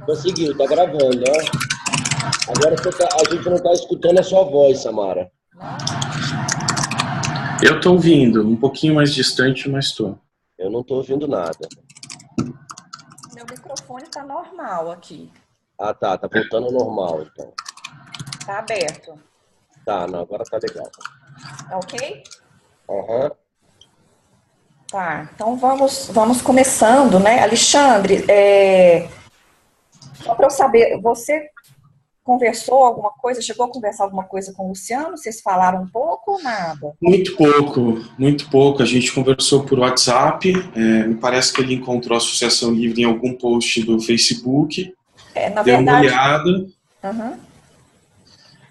Conseguiu, tá gravando, ó. Agora a gente não tá escutando a sua voz, Samara. Eu tô ouvindo, um pouquinho mais distante, mas tô. Eu não tô ouvindo nada. Meu microfone tá normal aqui. Ah, tá voltando ao normal, então. Tá aberto. Tá, não, agora tá legal. Tá ok? Aham. Tá, então vamos começando, né? Alexandre, só para eu saber, você conversou alguma coisa, chegou a conversar alguma coisa com o Luciano? Vocês falaram um pouco ou nada? Muito pouco. A gente conversou por WhatsApp, me parece que ele encontrou a Associação Livre em algum post do Facebook, Na deu verdade, uma olhada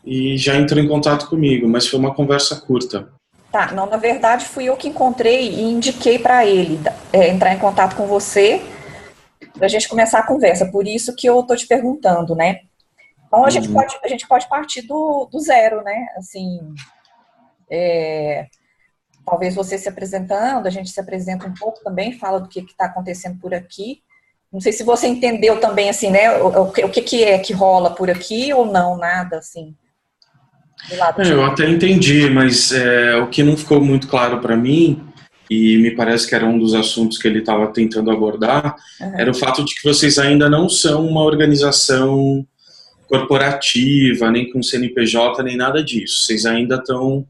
e já entrou em contato comigo, mas foi uma conversa curta. Tá, não, na verdade fui eu que encontrei e indiquei para ele entrar em contato com você para a gente começar a conversa, por isso que eu tô te perguntando, né? Então a gente pode partir do zero, né? Assim, talvez você se apresentando, a gente se apresenta um pouco também, fala do que está acontecendo por aqui. Não sei se você entendeu também, assim, né? O que é que rola por aqui ou não, nada, assim. Eu até entendi, mas o que não ficou muito claro para mim, e me parece que era um dos assuntos que ele estava tentando abordar, era o fato de que vocês ainda não são uma organização corporativa, nem com CNPJ, nem nada disso. Vocês ainda estão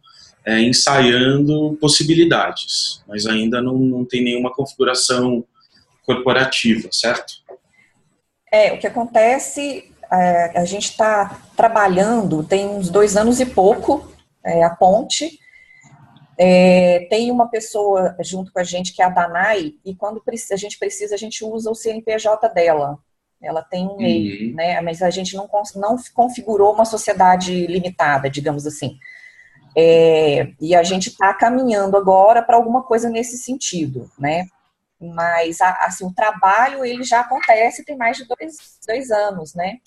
ensaiando possibilidades, mas ainda não tem nenhuma configuração corporativa, certo? O que acontece, a gente está trabalhando, tem uns 2 anos e pouco, a Ponte, tem uma pessoa junto com a gente que é a Danai, e quando a gente precisa, a gente usa o CNPJ dela. Ela tem um MEI, né? Mas a gente não configurou uma sociedade limitada, digamos assim. E a gente está caminhando agora para alguma coisa nesse sentido, né? Mas, assim, o trabalho, ele já acontece tem mais de 2 anos, né?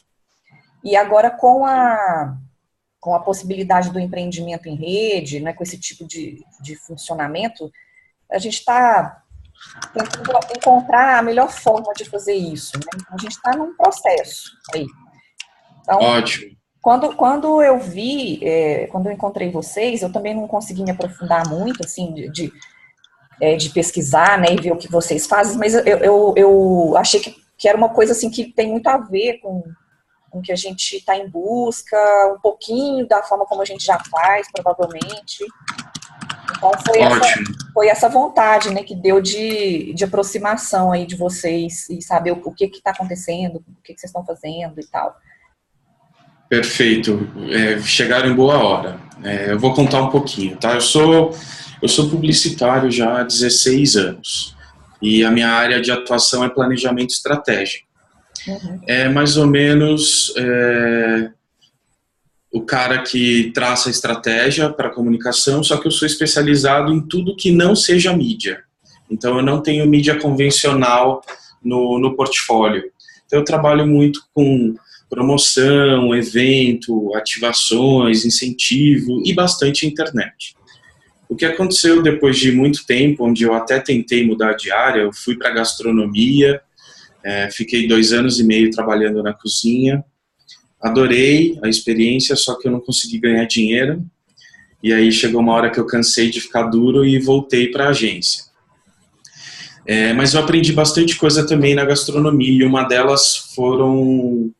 E agora, com a possibilidade do empreendimento em rede, né, com esse tipo de funcionamento, a gente está tentando encontrar a melhor forma de fazer isso, né? Então, a gente está num processo aí. Então, ótimo. Quando eu vi, quando eu encontrei vocês, eu também não consegui me aprofundar muito, assim, de pesquisar, né, e ver o que vocês fazem, mas eu achei que era uma coisa, assim, que tem muito a ver com o que a gente está em busca, um pouquinho da forma como a gente já faz, provavelmente. Então, foi essa vontade, né, que deu de aproximação aí de vocês e saber o que está acontecendo, o que vocês estão fazendo e tal. Perfeito. Chegaram em boa hora. Eu vou contar um pouquinho, tá? Eu sou publicitário já há 16 anos e a minha área de atuação é planejamento estratégico. É mais ou menos o cara que traça a estratégia para a comunicação, só que eu sou especializado em tudo que não seja mídia. Então, eu não tenho mídia convencional no portfólio. Então, eu trabalho muito com promoção, evento, ativações, incentivo e bastante internet. O que aconteceu depois de muito tempo, onde eu até tentei mudar de área, eu fui para gastronomia, fiquei 2 anos e meio trabalhando na cozinha, adorei a experiência, só que eu não consegui ganhar dinheiro, e aí chegou uma hora que eu cansei de ficar duro e voltei para a agência. Mas eu aprendi bastante coisa também na gastronomia, e uma delas foram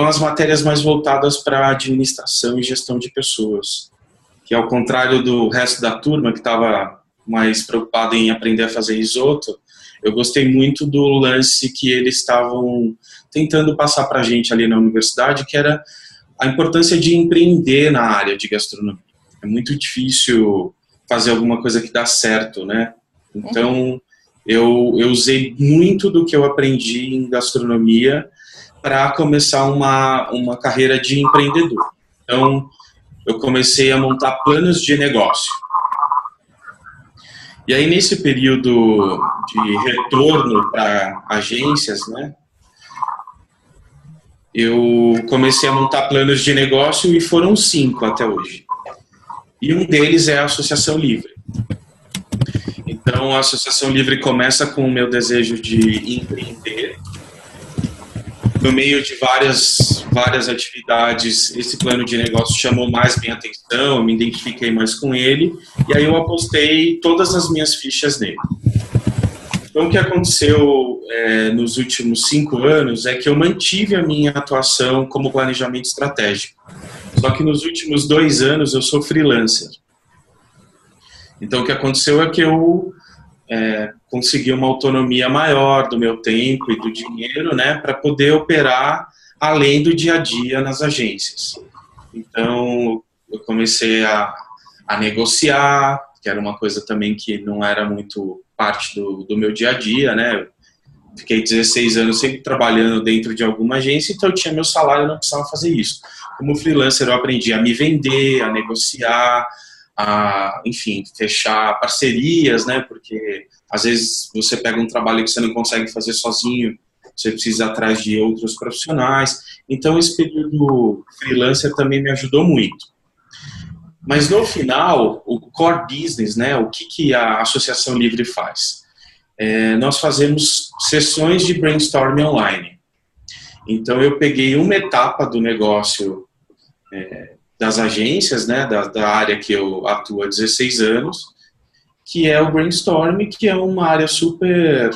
as matérias mais voltadas para administração e gestão de pessoas, que ao contrário do resto da turma, que estava mais preocupado em aprender a fazer risoto, eu gostei muito do lance que eles estavam tentando passar para a gente ali na universidade, que era a importância de empreender na área de gastronomia. É muito difícil fazer alguma coisa que dá certo, né? Então, eu usei muito do que eu aprendi em gastronomia para começar uma carreira de empreendedor. Então, eu comecei a montar planos de negócio. E aí, nesse período de retorno para agências, né, eu comecei a montar planos de negócio e foram 5 até hoje. E um deles é a Associação Livre. Então, a Associação Livre começa com o meu desejo de empreender. no meio de várias atividades, esse plano de negócio chamou mais minha atenção, eu me identifiquei mais com ele, e aí eu apostei todas as minhas fichas nele. Então, o que aconteceu nos últimos 5 anos é que eu mantive a minha atuação como planejamento estratégico. Só que nos últimos 2 anos eu sou freelancer. Então, o que aconteceu é que eu consegui uma autonomia maior do meu tempo e do dinheiro, né, para poder operar além do dia a dia nas agências. Então, eu comecei a negociar, que era uma coisa também que não era muito parte do meu dia a dia, né? Fiquei 16 anos sempre trabalhando dentro de alguma agência, então eu tinha meu salário e não precisava fazer isso. Como freelancer, eu aprendi a me vender, a negociar, enfim, fechar parcerias, né? Porque às vezes você pega um trabalho que você não consegue fazer sozinho, você precisa ir atrás de outros profissionais. Então, esse período freelancer também me ajudou muito. Mas no final, o core business, né, o que a Associação Livre faz? Nós fazemos sessões de brainstorming online. Então, eu peguei uma etapa do negócio das agências, né, da área que eu atuo há 16 anos, que é o brainstorming, que é uma área super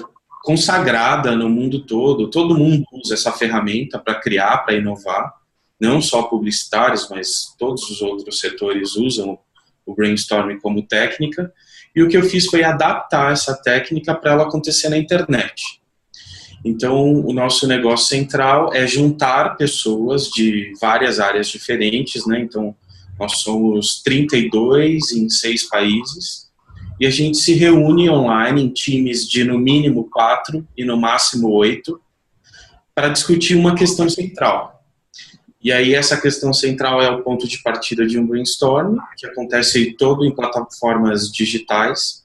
consagrada no mundo todo. Todo mundo usa essa ferramenta para criar, para inovar. Não só publicitários, mas todos os outros setores usam o brainstorming como técnica. E o que eu fiz foi adaptar essa técnica para ela acontecer na internet. Então, o nosso negócio central é juntar pessoas de várias áreas diferentes, né? Então, nós somos 32 em 6 países e a gente se reúne online em times de no mínimo 4 e no máximo 8 para discutir uma questão central. E aí essa questão central é o ponto de partida de um brainstorm, que acontece todo em plataformas digitais.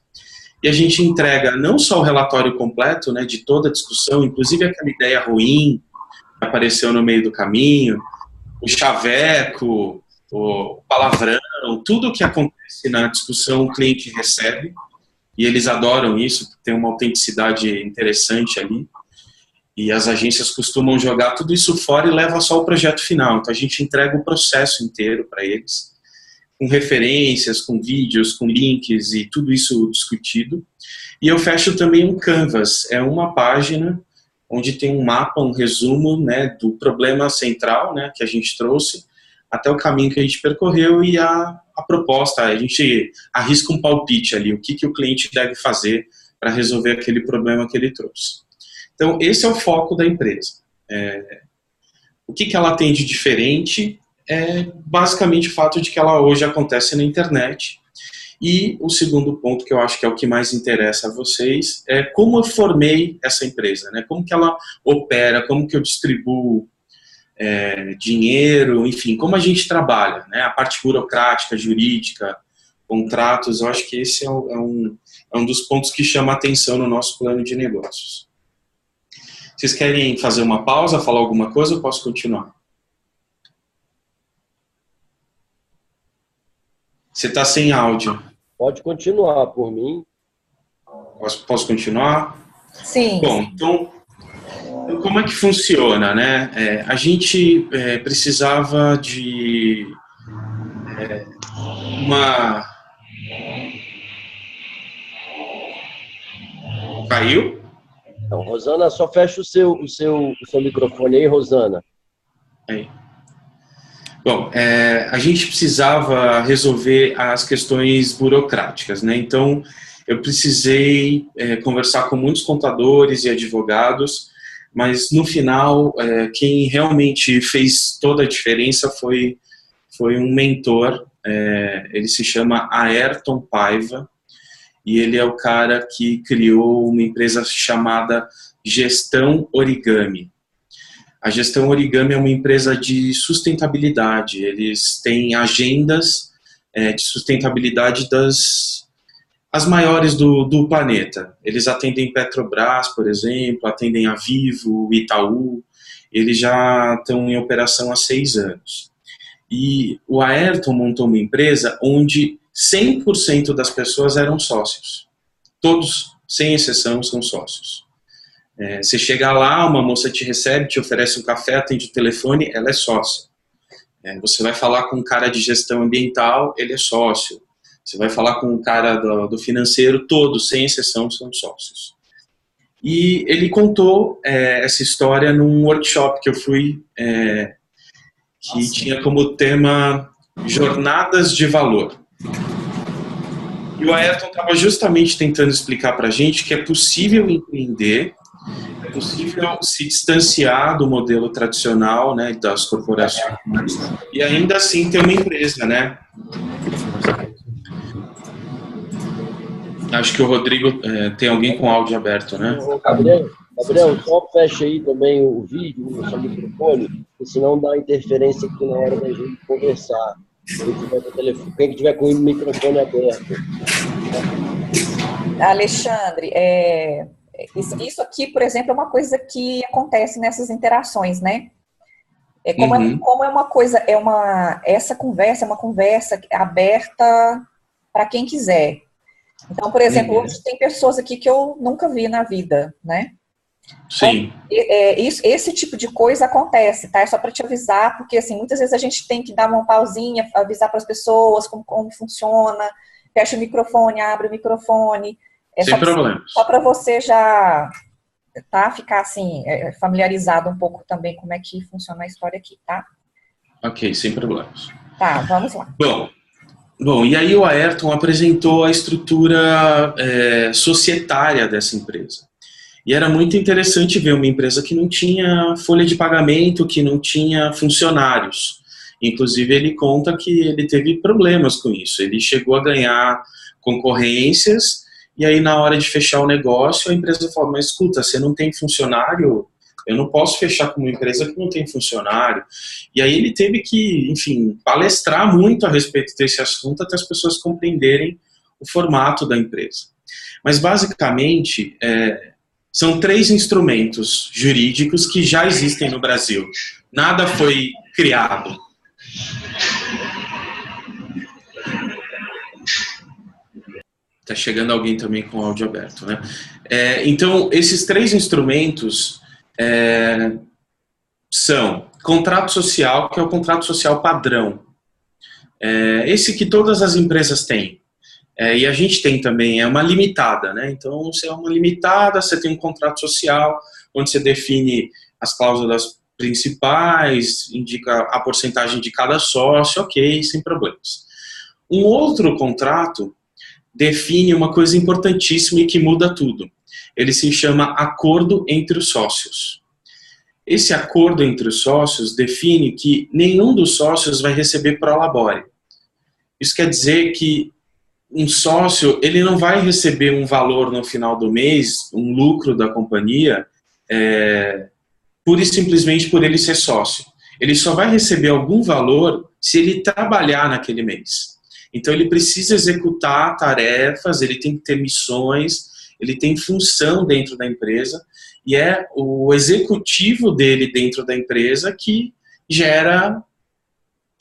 E a gente entrega não só o relatório completo, né, de toda a discussão, inclusive aquela ideia ruim que apareceu no meio do caminho, o chaveco, o palavrão, tudo o que acontece na discussão o cliente recebe. E eles adoram isso, porque tem uma autenticidade interessante ali. E as agências costumam jogar tudo isso fora e leva só o projeto final. Então, a gente entrega o processo inteiro para eles, com referências, com vídeos, com links e tudo isso discutido. E eu fecho também um Canvas, é uma página onde tem um mapa, um resumo, né, do problema central, né, que a gente trouxe, até o caminho que a gente percorreu e a proposta. A gente arrisca um palpite ali, o que o cliente deve fazer para resolver aquele problema que ele trouxe. Então, esse é o foco da empresa. O que ela tem de diferente é basicamente o fato de que ela hoje acontece na internet. E o segundo ponto, que eu acho que é o que mais interessa a vocês, é como eu formei essa empresa, né? Como que ela opera, como que eu distribuo dinheiro, enfim, como a gente trabalha, né? A parte burocrática, jurídica, contratos, eu acho que esse é um dos pontos que chama a atenção no nosso plano de negócios. Vocês querem fazer uma pausa, falar alguma coisa ou posso continuar? Você está sem áudio. Pode continuar, por mim. Posso continuar? Sim. Bom, então, como é que funciona, né? A gente precisava de uma... Caiu? Então, Rosana, só fecha o seu microfone aí, Rosana. Aí. Bom, a gente precisava resolver as questões burocráticas, né? Então, eu precisei conversar com muitos contadores e advogados, mas no final, quem realmente fez toda a diferença foi um mentor, ele se chama Ayrton Paiva, e ele é o cara que criou uma empresa chamada Gestão Origami. A Gestão Origami é uma empresa de sustentabilidade. Eles têm agendas de sustentabilidade as maiores do planeta. Eles atendem Petrobras, por exemplo, atendem a Vivo, Itaú. Eles já estão em operação há 6 anos. E o Ayrton montou uma empresa onde 100% das pessoas eram sócios. Todos, sem exceção, são sócios. Você chega lá, uma moça te recebe, te oferece um café, atende o telefone, ela é sócia. Você vai falar com um cara de gestão ambiental, ele é sócio. Você vai falar com um cara do financeiro, todos, sem exceção, são sócios. E ele contou essa história num workshop que eu fui, que tinha como tema Jornadas de Valor. E o Ayrton estava justamente tentando explicar para a gente que é possível empreender, é possível se distanciar do modelo tradicional, né, das corporações, e ainda assim ter uma empresa, né? Acho que o Rodrigo tem alguém com áudio aberto, né? Gabriel, só fecha aí também o vídeo, o seu microfone, porque senão dá interferência aqui na hora da gente conversar. Quem tiver com o microfone aberto. Alexandre, isso aqui, por exemplo, é uma coisa que acontece nessas interações, né? Como é uma coisa, essa conversa é uma conversa aberta para quem quiser. Então, por exemplo, hoje tem pessoas aqui que eu nunca vi na vida, né? Sim. Esse tipo de coisa acontece, tá? É só para te avisar, porque assim, muitas vezes a gente tem que dar uma pausinha, avisar para as pessoas como funciona, fecha o microfone, abre o microfone. Sem problemas. Só para você já ficar assim, familiarizado um pouco também como é que funciona a história aqui, tá? Ok, sem problemas. Tá, vamos lá. Bom, e aí o Ayrton apresentou a estrutura societária dessa empresa. E era muito interessante ver uma empresa que não tinha folha de pagamento, que não tinha funcionários. Inclusive, ele conta que ele teve problemas com isso. Ele chegou a ganhar concorrências, e aí na hora de fechar o negócio, a empresa falou, mas escuta, você não tem funcionário? Eu não posso fechar com uma empresa que não tem funcionário. E aí ele teve que, enfim, palestrar muito a respeito desse assunto até as pessoas compreenderem o formato da empresa. Mas, basicamente, são 3 instrumentos jurídicos que já existem no Brasil. Nada foi criado. Está chegando alguém também com o áudio aberto, né? Então, esses 3 instrumentos são contrato social, que é o contrato social padrão. Esse que todas as empresas têm. E a gente tem também, é uma limitada, né? Então, você é uma limitada, você tem um contrato social, onde você define as cláusulas principais, indica a porcentagem de cada sócio, ok, sem problemas. Um outro contrato define uma coisa importantíssima e que muda tudo. Ele se chama acordo entre os sócios. Esse acordo entre os sócios define que nenhum dos sócios vai receber prolabore. Isso quer dizer que um sócio, ele não vai receber um valor no final do mês, um lucro da companhia, pura e simplesmente por ele ser sócio. Ele só vai receber algum valor se ele trabalhar naquele mês. Então, ele precisa executar tarefas, ele tem que ter missões, ele tem função dentro da empresa, e é o executivo dele dentro da empresa que gera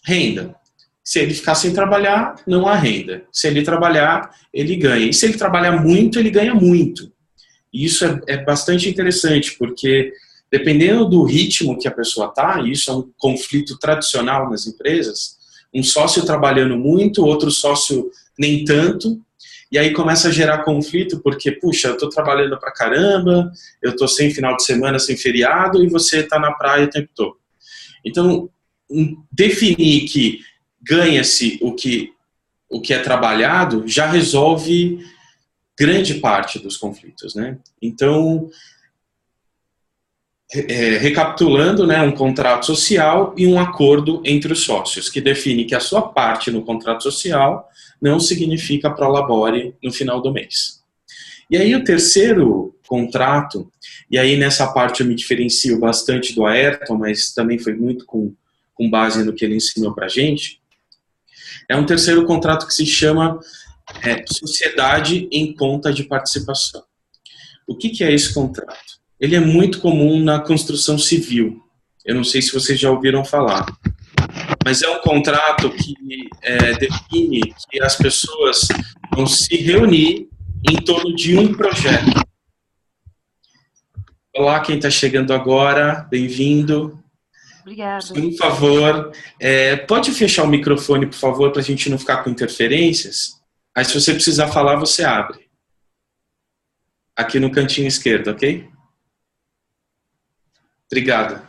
renda. Se ele ficar sem trabalhar, não há renda. Se ele trabalhar, ele ganha. E se ele trabalhar muito, ele ganha muito. E isso é bastante interessante, porque dependendo do ritmo que a pessoa está, e isso é um conflito tradicional nas empresas, um sócio trabalhando muito, outro sócio nem tanto, e aí começa a gerar conflito, porque, puxa, eu estou trabalhando pra caramba, eu estou sem final de semana, sem feriado, e você está na praia o tempo todo. Então, definir que ganha-se o que é trabalhado já resolve grande parte dos conflitos, né? Então, recapitulando, né, um contrato social e um acordo entre os sócios, que define que a sua parte no contrato social não significa prolabore no final do mês. E aí o terceiro contrato, e aí nessa parte eu me diferencio bastante do Ayrton, mas também foi muito com base no que ele ensinou pra gente, é um terceiro contrato que se chama Sociedade em Conta de Participação. O que é esse contrato? Ele é muito comum na construção civil. Eu não sei se vocês já ouviram falar. Mas é um contrato que define que as pessoas vão se reunir em torno de um projeto. Olá, quem está chegando agora, bem-vindo. Obrigada. Por favor, pode fechar o microfone, por favor, para a gente não ficar com interferências? Aí, se você precisar falar, você abre. Aqui no cantinho esquerdo, ok? Obrigado.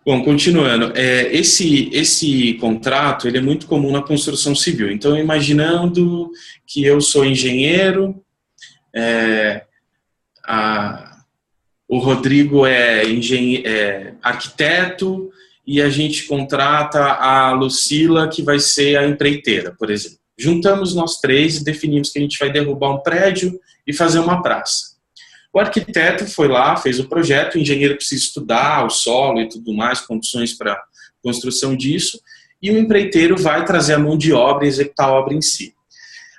Bom, continuando. Esse contrato ele é muito comum na construção civil. Então, imaginando que eu sou engenheiro, o Rodrigo é arquiteto e a gente contrata a Lucila, que vai ser a empreiteira, por exemplo. Juntamos nós três e definimos que a gente vai derrubar um prédio e fazer uma praça. O arquiteto foi lá, fez o projeto, o engenheiro precisa estudar o solo e tudo mais, condições para construção disso, e o empreiteiro vai trazer a mão de obra e executar a obra em si.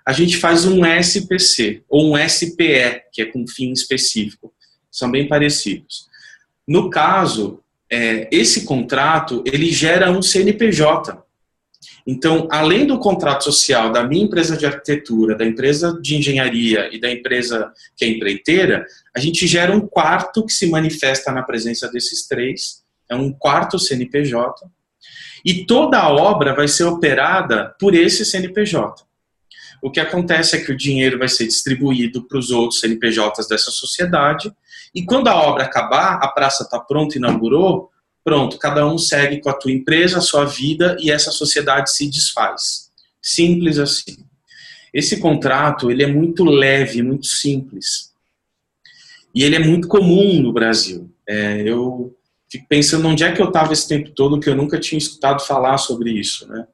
A gente faz um SPC, ou um SPE, que é com fim específico. São bem parecidos. No caso, esse contrato, ele gera um CNPJ. Então, além do contrato social da minha empresa de arquitetura, da empresa de engenharia e da empresa que é empreiteira, a gente gera um quarto que se manifesta na presença desses três, é um quarto CNPJ, e toda a obra vai ser operada por esse CNPJ. O que acontece é que o dinheiro vai ser distribuído para os outros CNPJs dessa sociedade, e quando a obra acabar, a praça está pronta, inaugurou, pronto, cada um segue com a tua empresa, a sua vida, e essa sociedade se desfaz. Simples assim. Esse contrato, ele é muito leve, muito simples. E ele é muito comum no Brasil. Eu fico pensando onde é que eu estava esse tempo todo que eu nunca tinha escutado falar sobre isso, né?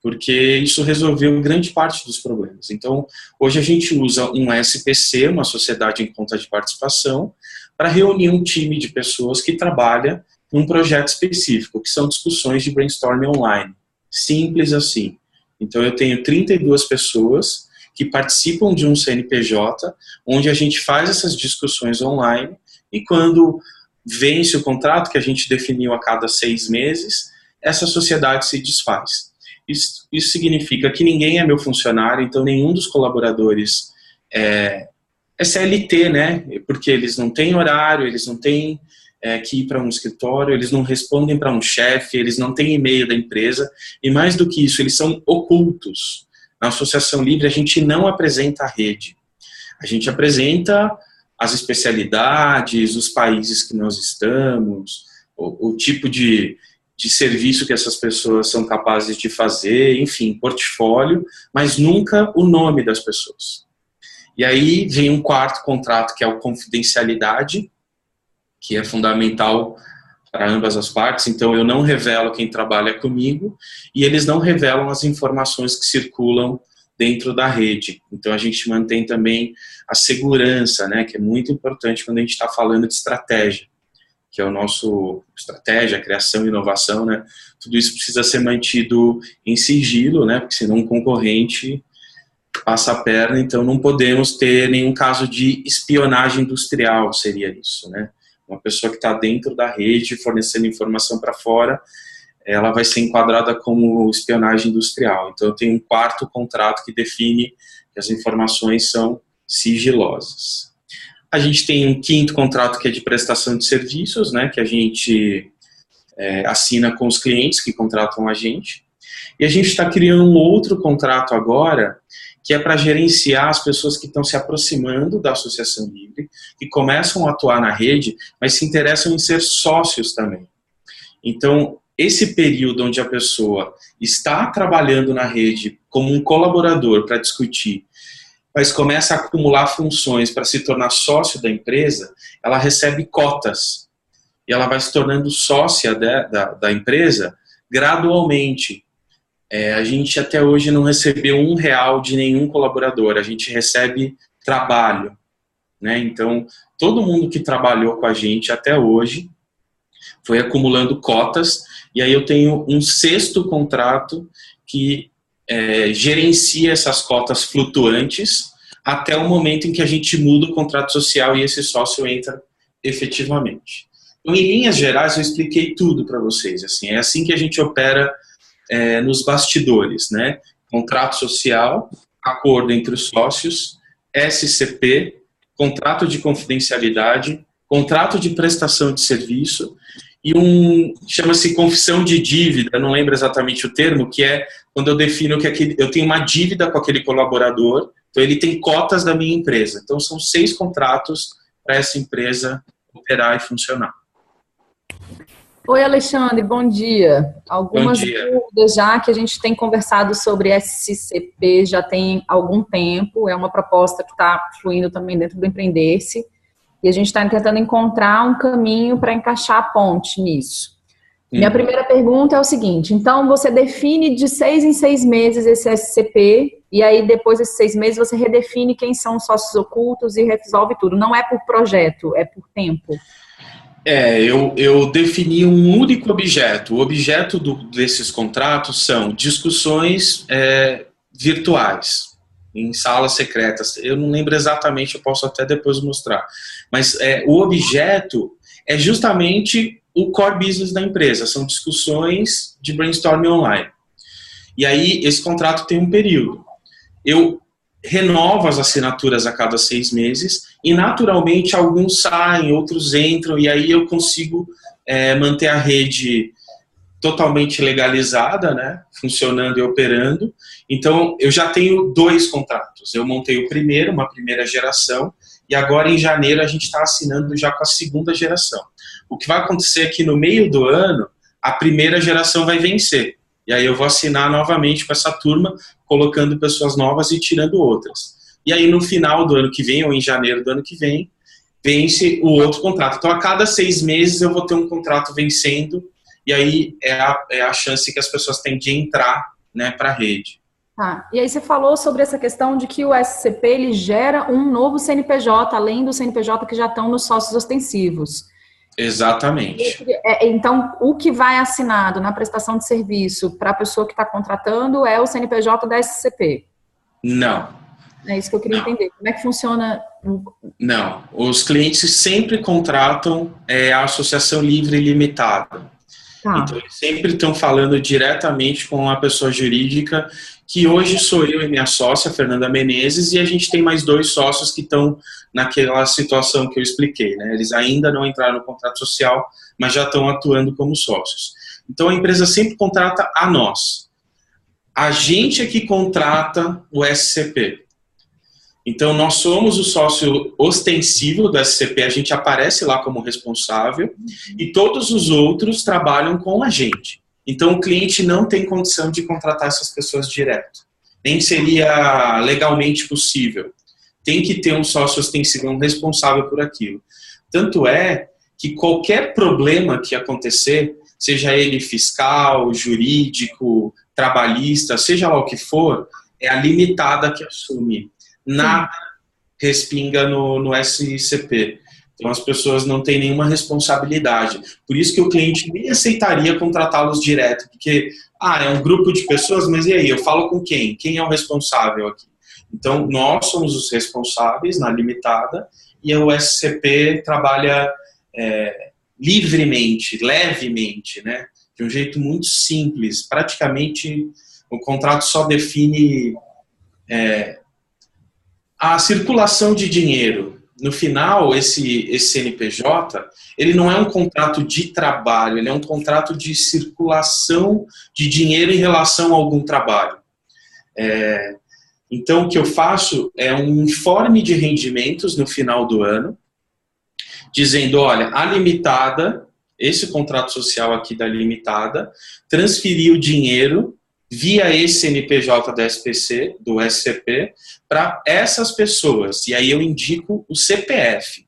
Porque isso resolveu grande parte dos problemas. Então, hoje a gente usa um SPC, uma sociedade em conta de participação, para reunir um time de pessoas que trabalha num projeto específico, que são discussões de brainstorming online. Simples assim. Então, eu tenho 32 pessoas que participam de um CNPJ, onde a gente faz essas discussões online, e quando vence o contrato, que a gente definiu a cada 6 meses, essa sociedade se desfaz. Isso significa que ninguém é meu funcionário, então nenhum dos colaboradores é CLT, né? Porque eles não têm horário, eles não têm que ir para um escritório, eles não respondem para um chefe, eles não têm e-mail da empresa, e mais do que isso, eles são ocultos. Na Associação Livre, a gente não apresenta a rede. A gente apresenta as especialidades, os países que nós estamos, o tipo de serviço que essas pessoas são capazes de fazer, enfim, portfólio, mas nunca o nome das pessoas. E aí vem um quarto contrato, que é o confidencialidade, que é fundamental para ambas as partes. Então, eu não revelo quem trabalha comigo e eles não revelam as informações que circulam dentro da rede. Então, a gente mantém também a segurança, né, que é muito importante quando a gente está falando de estratégia, que é o nosso estratégia, criação e inovação, né? Tudo isso precisa ser mantido em sigilo, né? Porque senão um concorrente passa a perna, então não podemos ter nenhum caso de espionagem industrial, seria isso, né? Uma pessoa que está dentro da rede, fornecendo informação para fora, ela vai ser enquadrada como espionagem industrial. Então, eu tenho um quarto contrato que define que as informações são sigilosas. A gente tem um quinto contrato que é de prestação de serviços, né, que a gente assina com os clientes que contratam a gente. E a gente está criando um outro contrato agora, que é para gerenciar as pessoas que estão se aproximando da Associação Livre, que começam a atuar na rede, mas se interessam em ser sócios também. Então, esse período onde a pessoa está trabalhando na rede como um colaborador para discutir, mas começa a acumular funções para se tornar sócio da empresa, ela recebe cotas. E ela vai se tornando sócia da empresa gradualmente. A gente até hoje não recebeu R$1 de nenhum colaborador, a gente recebe trabalho, né? Então, todo mundo que trabalhou com a gente até hoje foi acumulando cotas, e aí eu tenho um sexto contrato que gerencia essas cotas flutuantes até o momento em que a gente muda o contrato social e esse sócio entra efetivamente. Então, em linhas gerais, eu expliquei tudo para vocês. Assim, é assim que a gente opera nos bastidores, né? Contrato social, acordo entre os sócios, SCP, contrato de confidencialidade, contrato de prestação de serviço e um, chama-se confissão de dívida, não lembro exatamente o termo, que é quando eu defino que eu tenho uma dívida com aquele colaborador, então ele tem cotas da minha empresa. Então são 6 contratos para essa empresa operar e funcionar. Oi, Alexandre, bom dia. Algumas dúvidas já que a gente tem conversado sobre SCP já tem algum tempo, é uma proposta que está fluindo também dentro do Empreender-se, e a gente está tentando encontrar um caminho para encaixar a ponte nisso. Minha primeira pergunta é o seguinte, então você define de 6 em 6 meses esse SCP, e aí depois desses 6 meses você redefine quem são os sócios ocultos e resolve tudo. Não é por projeto, é por tempo. Eu defini um único objeto. O objeto desses contratos são discussões virtuais, em salas secretas. Eu não lembro exatamente, eu posso até depois mostrar. Mas o objeto é justamente o core business da empresa, são discussões de brainstorming online. E aí, esse contrato tem um período. Eu renovo as assinaturas a cada 6 meses e, naturalmente, alguns saem, outros entram, e aí eu consigo manter a rede totalmente legalizada, né, funcionando e operando. Então, eu já tenho 2 contratos. Eu montei o primeiro, uma primeira geração, e agora, em janeiro, a gente está assinando já com a segunda geração. O que vai acontecer é que, no meio do ano, a primeira geração vai vencer. E aí eu vou assinar novamente com essa turma, colocando pessoas novas e tirando outras. E aí, no final do ano que vem, ou em janeiro do ano que vem, vence o outro contrato. Então, a cada 6 meses, eu vou ter um contrato vencendo, e aí é a chance que as pessoas têm de entrar, né, para a rede. Tá. E aí você falou sobre essa questão de que o SCP ele gera um novo CNPJ, além do CNPJ que já estão nos sócios ostensivos. Exatamente. Então, o que vai assinado na prestação de serviço para a pessoa que está contratando é o CNPJ da SCP? Não. É isso que eu queria entender. Como é que funciona? Não. Os clientes sempre contratam a Associação Livre e Limitada. Tá. Então, eles sempre estão falando diretamente com a pessoa jurídica, que hoje sou eu e minha sócia, Fernanda Menezes, e a gente tem mais 2 sócios que estão naquela situação que eu expliquei, né? Eles ainda não entraram no contrato social, mas já estão atuando como sócios. Então, a empresa sempre contrata a nós. A gente é que contrata o SCP. Então, nós somos o sócio ostensivo do SCP, a gente aparece lá como responsável, e todos os outros trabalham com a gente. Então, o cliente não tem condição de contratar essas pessoas direto. Nem seria legalmente possível. Tem que ter um sócio ostensivo, um responsável por aquilo. Tanto é que qualquer problema que acontecer, seja ele fiscal, jurídico, trabalhista, seja lá o que for, é a limitada que assume. Nada respinga no SCP. Então, as pessoas não têm nenhuma responsabilidade. Por isso que o cliente nem aceitaria contratá-los direto, porque, é um grupo de pessoas, mas e aí, eu falo com quem? Quem é o responsável aqui? Então, nós somos os responsáveis na limitada e o SCP trabalha livremente, levemente, né? De um jeito muito simples. Praticamente, o contrato só define a circulação de dinheiro. No final, esse CNPJ, ele não é um contrato de trabalho, ele é um contrato de circulação de dinheiro em relação a algum trabalho. Então, o que eu faço é um informe de rendimentos no final do ano, dizendo, olha, a limitada, esse contrato social aqui da limitada, transferiu dinheiro via esse CNPJ da SPC, do SCP, para essas pessoas. E aí eu indico o CPF.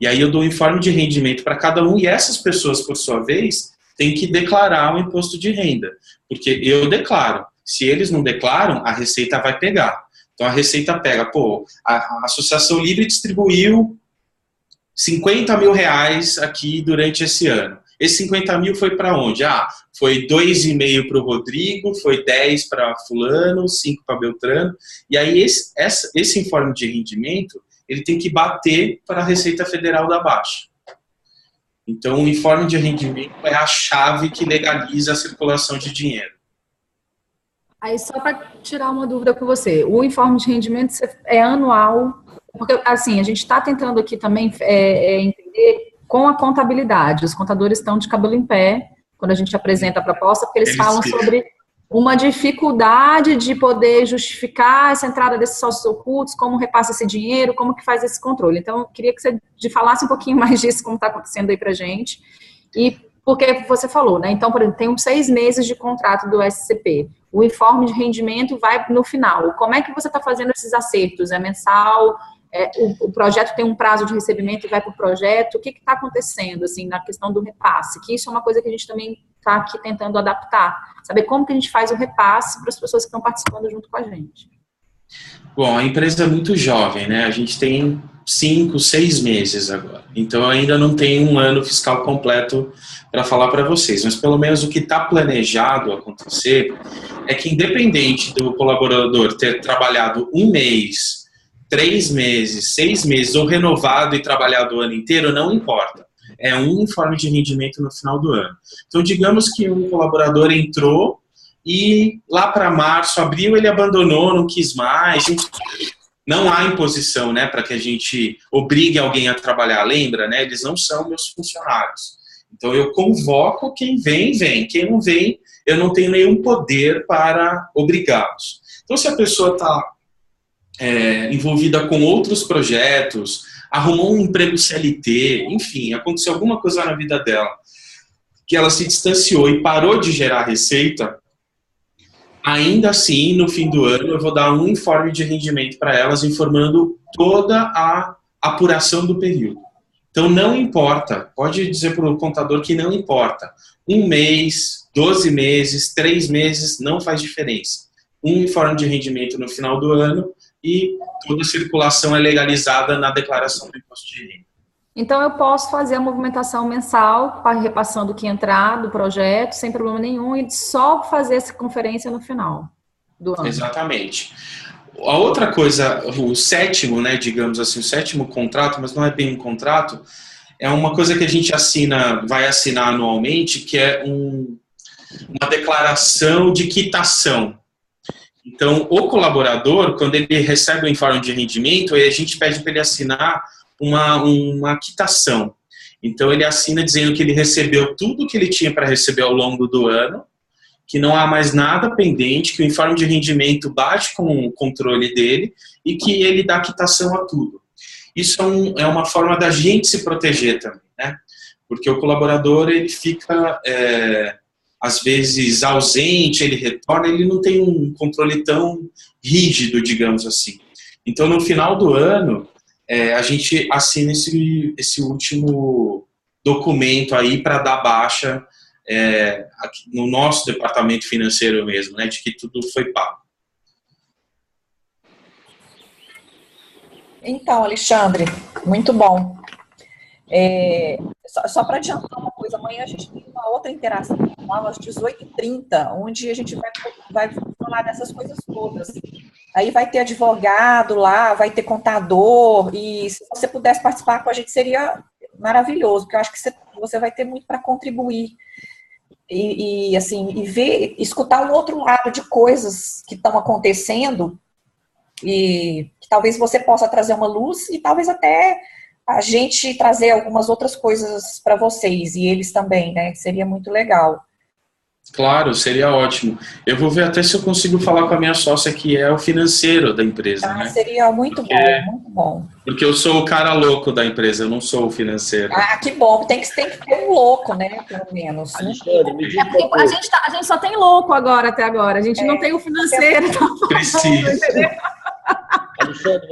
E aí eu dou um informe de rendimento para cada um, e essas pessoas, por sua vez, têm que declarar o imposto de renda. Porque eu declaro. Se eles não declaram, a Receita vai pegar. Então a Receita pega, a Associação Livre distribuiu 50 mil reais aqui durante esse ano. Esse 50 mil foi para onde? Foi 2,5 para o Rodrigo, foi 10 para fulano, 5 para Beltrano. E aí esse informe de rendimento, ele tem que bater para a Receita Federal da Baixa. Então o informe de rendimento é a chave que legaliza a circulação de dinheiro. Aí só para tirar uma dúvida com você, o informe de rendimento é anual Porque, assim, a gente está tentando aqui também entender com a contabilidade. Os contadores estão de cabelo em pé quando a gente apresenta a proposta, porque eles falam sobre uma dificuldade de poder justificar essa entrada desses sócios ocultos, como repassa esse dinheiro, como que faz esse controle. Então, eu queria que você falasse um pouquinho mais disso, como está acontecendo aí para a gente. E porque você falou, né? Então, por exemplo, tem uns 6 meses de contrato do SCP. O informe de rendimento vai no final. Como é que você está fazendo esses acertos? É mensal? O projeto tem um prazo de recebimento e vai para o projeto? O que está acontecendo, assim, na questão do repasse? Que isso é uma coisa que a gente também está aqui tentando adaptar. Saber como que a gente faz o repasse para as pessoas que estão participando junto com a gente. Bom, a empresa é muito jovem, né? A gente tem 5, 6 meses agora. Então, eu ainda não tenho um ano fiscal completo para falar para vocês. Mas, pelo menos, o que está planejado acontecer é que, independente do colaborador ter trabalhado 1 mês, 3 meses, 6 meses, ou renovado e trabalhado o ano inteiro, não importa. É um informe de rendimento no final do ano. Então, digamos que um colaborador entrou e lá para março, abril, ele abandonou, não quis mais. Não há imposição, né, para que a gente obrigue alguém a trabalhar. Lembra, né? Eles não são meus funcionários. Então, eu convoco quem vem, vem. Quem não vem, eu não tenho nenhum poder para obrigá-los. Então, se a pessoa está envolvida com outros projetos, arrumou um emprego CLT, enfim, aconteceu alguma coisa na vida dela, que ela se distanciou e parou de gerar receita, ainda assim, no fim do ano, eu vou dar um informe de rendimento para elas, informando toda a apuração do período. Então, não importa, pode dizer para o contador que não importa. 1 mês, 12 meses, 3 meses, não faz diferença. Um informe de rendimento no final do ano e toda a circulação é legalizada na declaração do imposto de renda. Então, eu posso fazer a movimentação mensal, repassando o que entrar do projeto, sem problema nenhum, e só fazer essa conferência no final do ano. Exatamente. A outra coisa, o sétimo, né, digamos assim, o sétimo contrato, mas não é bem um contrato, é uma coisa que a gente vai assinar anualmente, que é uma declaração de quitação. Então, o colaborador, quando ele recebe o informe de rendimento, a gente pede para ele assinar uma quitação. Então, ele assina dizendo que ele recebeu tudo que ele tinha para receber ao longo do ano, que não há mais nada pendente, que o informe de rendimento bate com o controle dele e que ele dá quitação a tudo. Isso é uma forma da gente se proteger também, né? Porque o colaborador, ele fica, às vezes, ausente, ele retorna, ele não tem um controle tão rígido, digamos assim. Então, no final do ano, a gente assina esse último documento aí para dar baixa aqui no nosso departamento financeiro mesmo, né, de que tudo foi pago. Então, Alexandre, muito bom. Só para adiantar uma coisa, amanhã a gente tem uma outra interação às 18h30, onde a gente vai falar dessas coisas todas. Aí vai ter advogado lá, vai ter contador, e se você pudesse participar com a gente seria maravilhoso, porque eu acho que você vai ter muito para contribuir e ver, escutar um outro lado de coisas que estão acontecendo e que talvez você possa trazer uma luz e talvez até a gente trazer algumas outras coisas para vocês e eles também, né? Seria muito legal. Claro, seria ótimo. Eu vou ver até se eu consigo falar com a minha sócia, que é o financeiro da empresa, né? Seria muito bom, muito bom. Porque eu sou o cara louco da empresa, eu não sou o financeiro. Que bom. Tem que ter um louco, né? Pelo menos. Alexandre, me diga a gente só tem louco até agora. A gente não tem o financeiro. Preciso.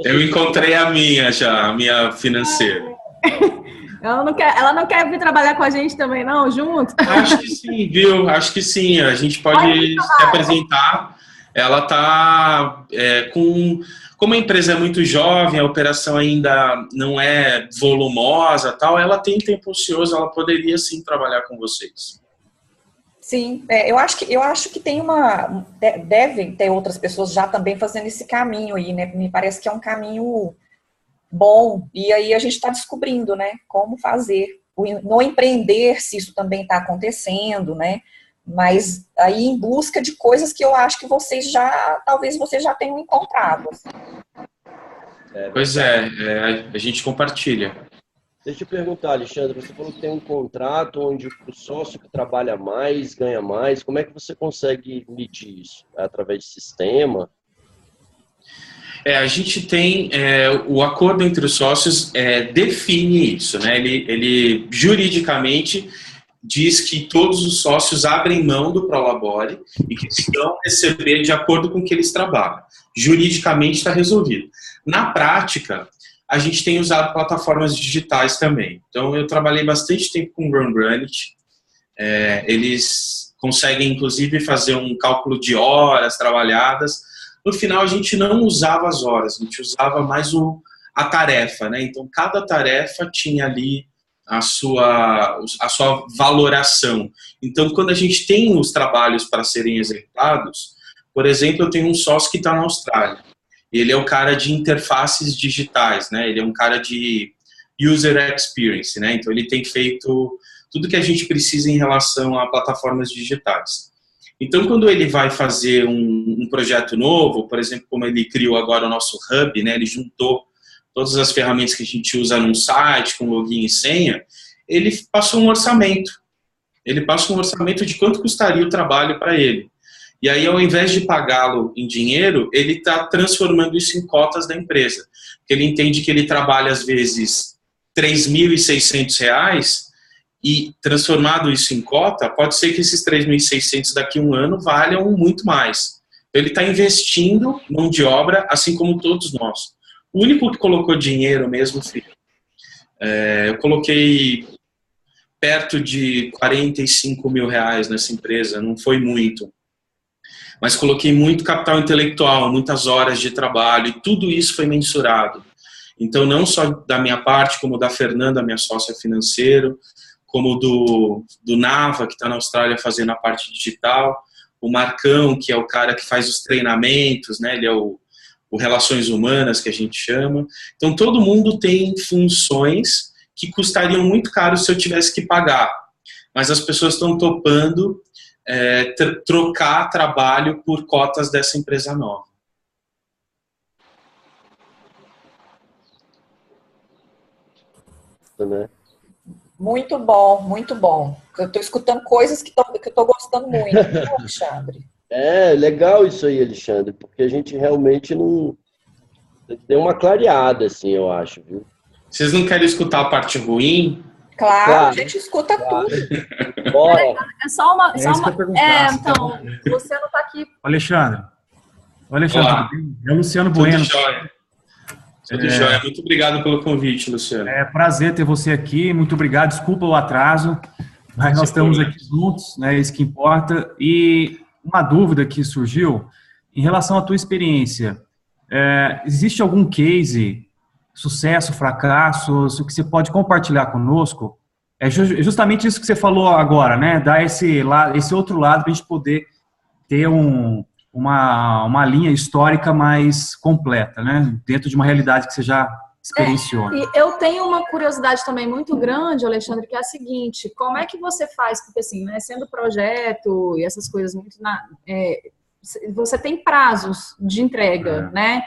Eu encontrei a minha financeira. Ela não quer vir trabalhar com a gente também, não, junto? Acho que sim, viu? Acho que sim. A gente pode se apresentar. Ela está como a empresa é muito jovem, a operação ainda não é volumosa, tal. Ela tem tempo ocioso, ela poderia sim trabalhar com vocês. Sim, eu acho que tem devem ter outras pessoas já também fazendo esse caminho aí, né? Me parece que é um caminho bom, e aí a gente está descobrindo, né, como fazer, no empreender, se isso também está acontecendo, né, mas aí em busca de coisas que eu acho que talvez vocês já tenham encontrado. Pois é, a gente compartilha. Deixa eu perguntar, Alexandre, você falou que tem um contrato onde o sócio que trabalha mais ganha mais. Como é que você consegue medir isso? É através de sistema? A gente tem o acordo entre os sócios define isso, né? Ele juridicamente diz que todos os sócios abrem mão do Prolabore e que vão receber de acordo com o que eles trabalham. Juridicamente está resolvido. Na prática, a gente tem usado plataformas digitais também. Então, eu trabalhei bastante tempo com o Rungrunit. Eles conseguem, inclusive, fazer um cálculo de horas trabalhadas. No final, a gente não usava as horas, a gente usava mais a tarefa, né? Então, cada tarefa tinha ali a sua valoração. Então, quando a gente tem os trabalhos para serem executados, por exemplo, eu tenho um sócio que está na Austrália. Ele é o cara de interfaces digitais, né? Ele é um cara de user experience, né? Então, ele tem feito tudo que a gente precisa em relação a plataformas digitais. Então, quando ele vai fazer um projeto novo, por exemplo, como ele criou agora o nosso Hub, né? Ele juntou todas as ferramentas que a gente usa num site, com login e senha, ele passou um orçamento. Ele passa um orçamento de quanto custaria o trabalho para ele. E aí, ao invés de pagá-lo em dinheiro, ele está transformando isso em cotas da empresa. Porque ele entende que ele trabalha, às vezes, R$ 3.600 e, transformado isso em cota, pode ser que esses 3.600 daqui a um ano valham muito mais. Então, ele está investindo mão de obra, assim como todos nós. O único que colocou dinheiro mesmo, eu coloquei perto de R$45 mil nessa empresa, não foi muito. Mas coloquei muito capital intelectual, muitas horas de trabalho, e tudo isso foi mensurado. Então, não só da minha parte, como da Fernanda, minha sócia financeira, como do Nava, que está na Austrália fazendo a parte digital, o Marcão, que é o cara que faz os treinamentos, né? Ele é o Relações Humanas, que a gente chama. Então, todo mundo tem funções que custariam muito caro se eu tivesse que pagar. Mas as pessoas estão topando trocar trabalho por cotas dessa empresa nova. Muito bom, muito bom. Eu estou escutando coisas que eu estou gostando muito, Alexandre. Legal isso aí, Alexandre, porque a gente realmente não... Tem uma clareada, assim, eu acho, viu? Vocês não querem escutar a parte ruim? Claro, a gente escuta tudo. Bora. É só uma então, o Luciano está aqui. Alexandre, tudo bem? É o Luciano Bueno. Tudo jóia. Muito obrigado pelo convite, Luciano. É prazer ter você aqui. Muito obrigado. Desculpa o atraso, mas nós estamos aqui juntos, né? Isso que importa. E uma dúvida que surgiu em relação à tua experiência. Existe algum case, sucesso, fracasso, o que você pode compartilhar conosco? É justamente isso que você falou agora, né? Dar esse outro lado para a gente poder ter uma linha histórica mais completa, né? Dentro de uma realidade que você já experienciou. E eu tenho uma curiosidade também muito grande, Alexandre, que é a seguinte: como é que você faz? Porque assim, né, sendo projeto e essas coisas muito você tem prazos de entrega, né?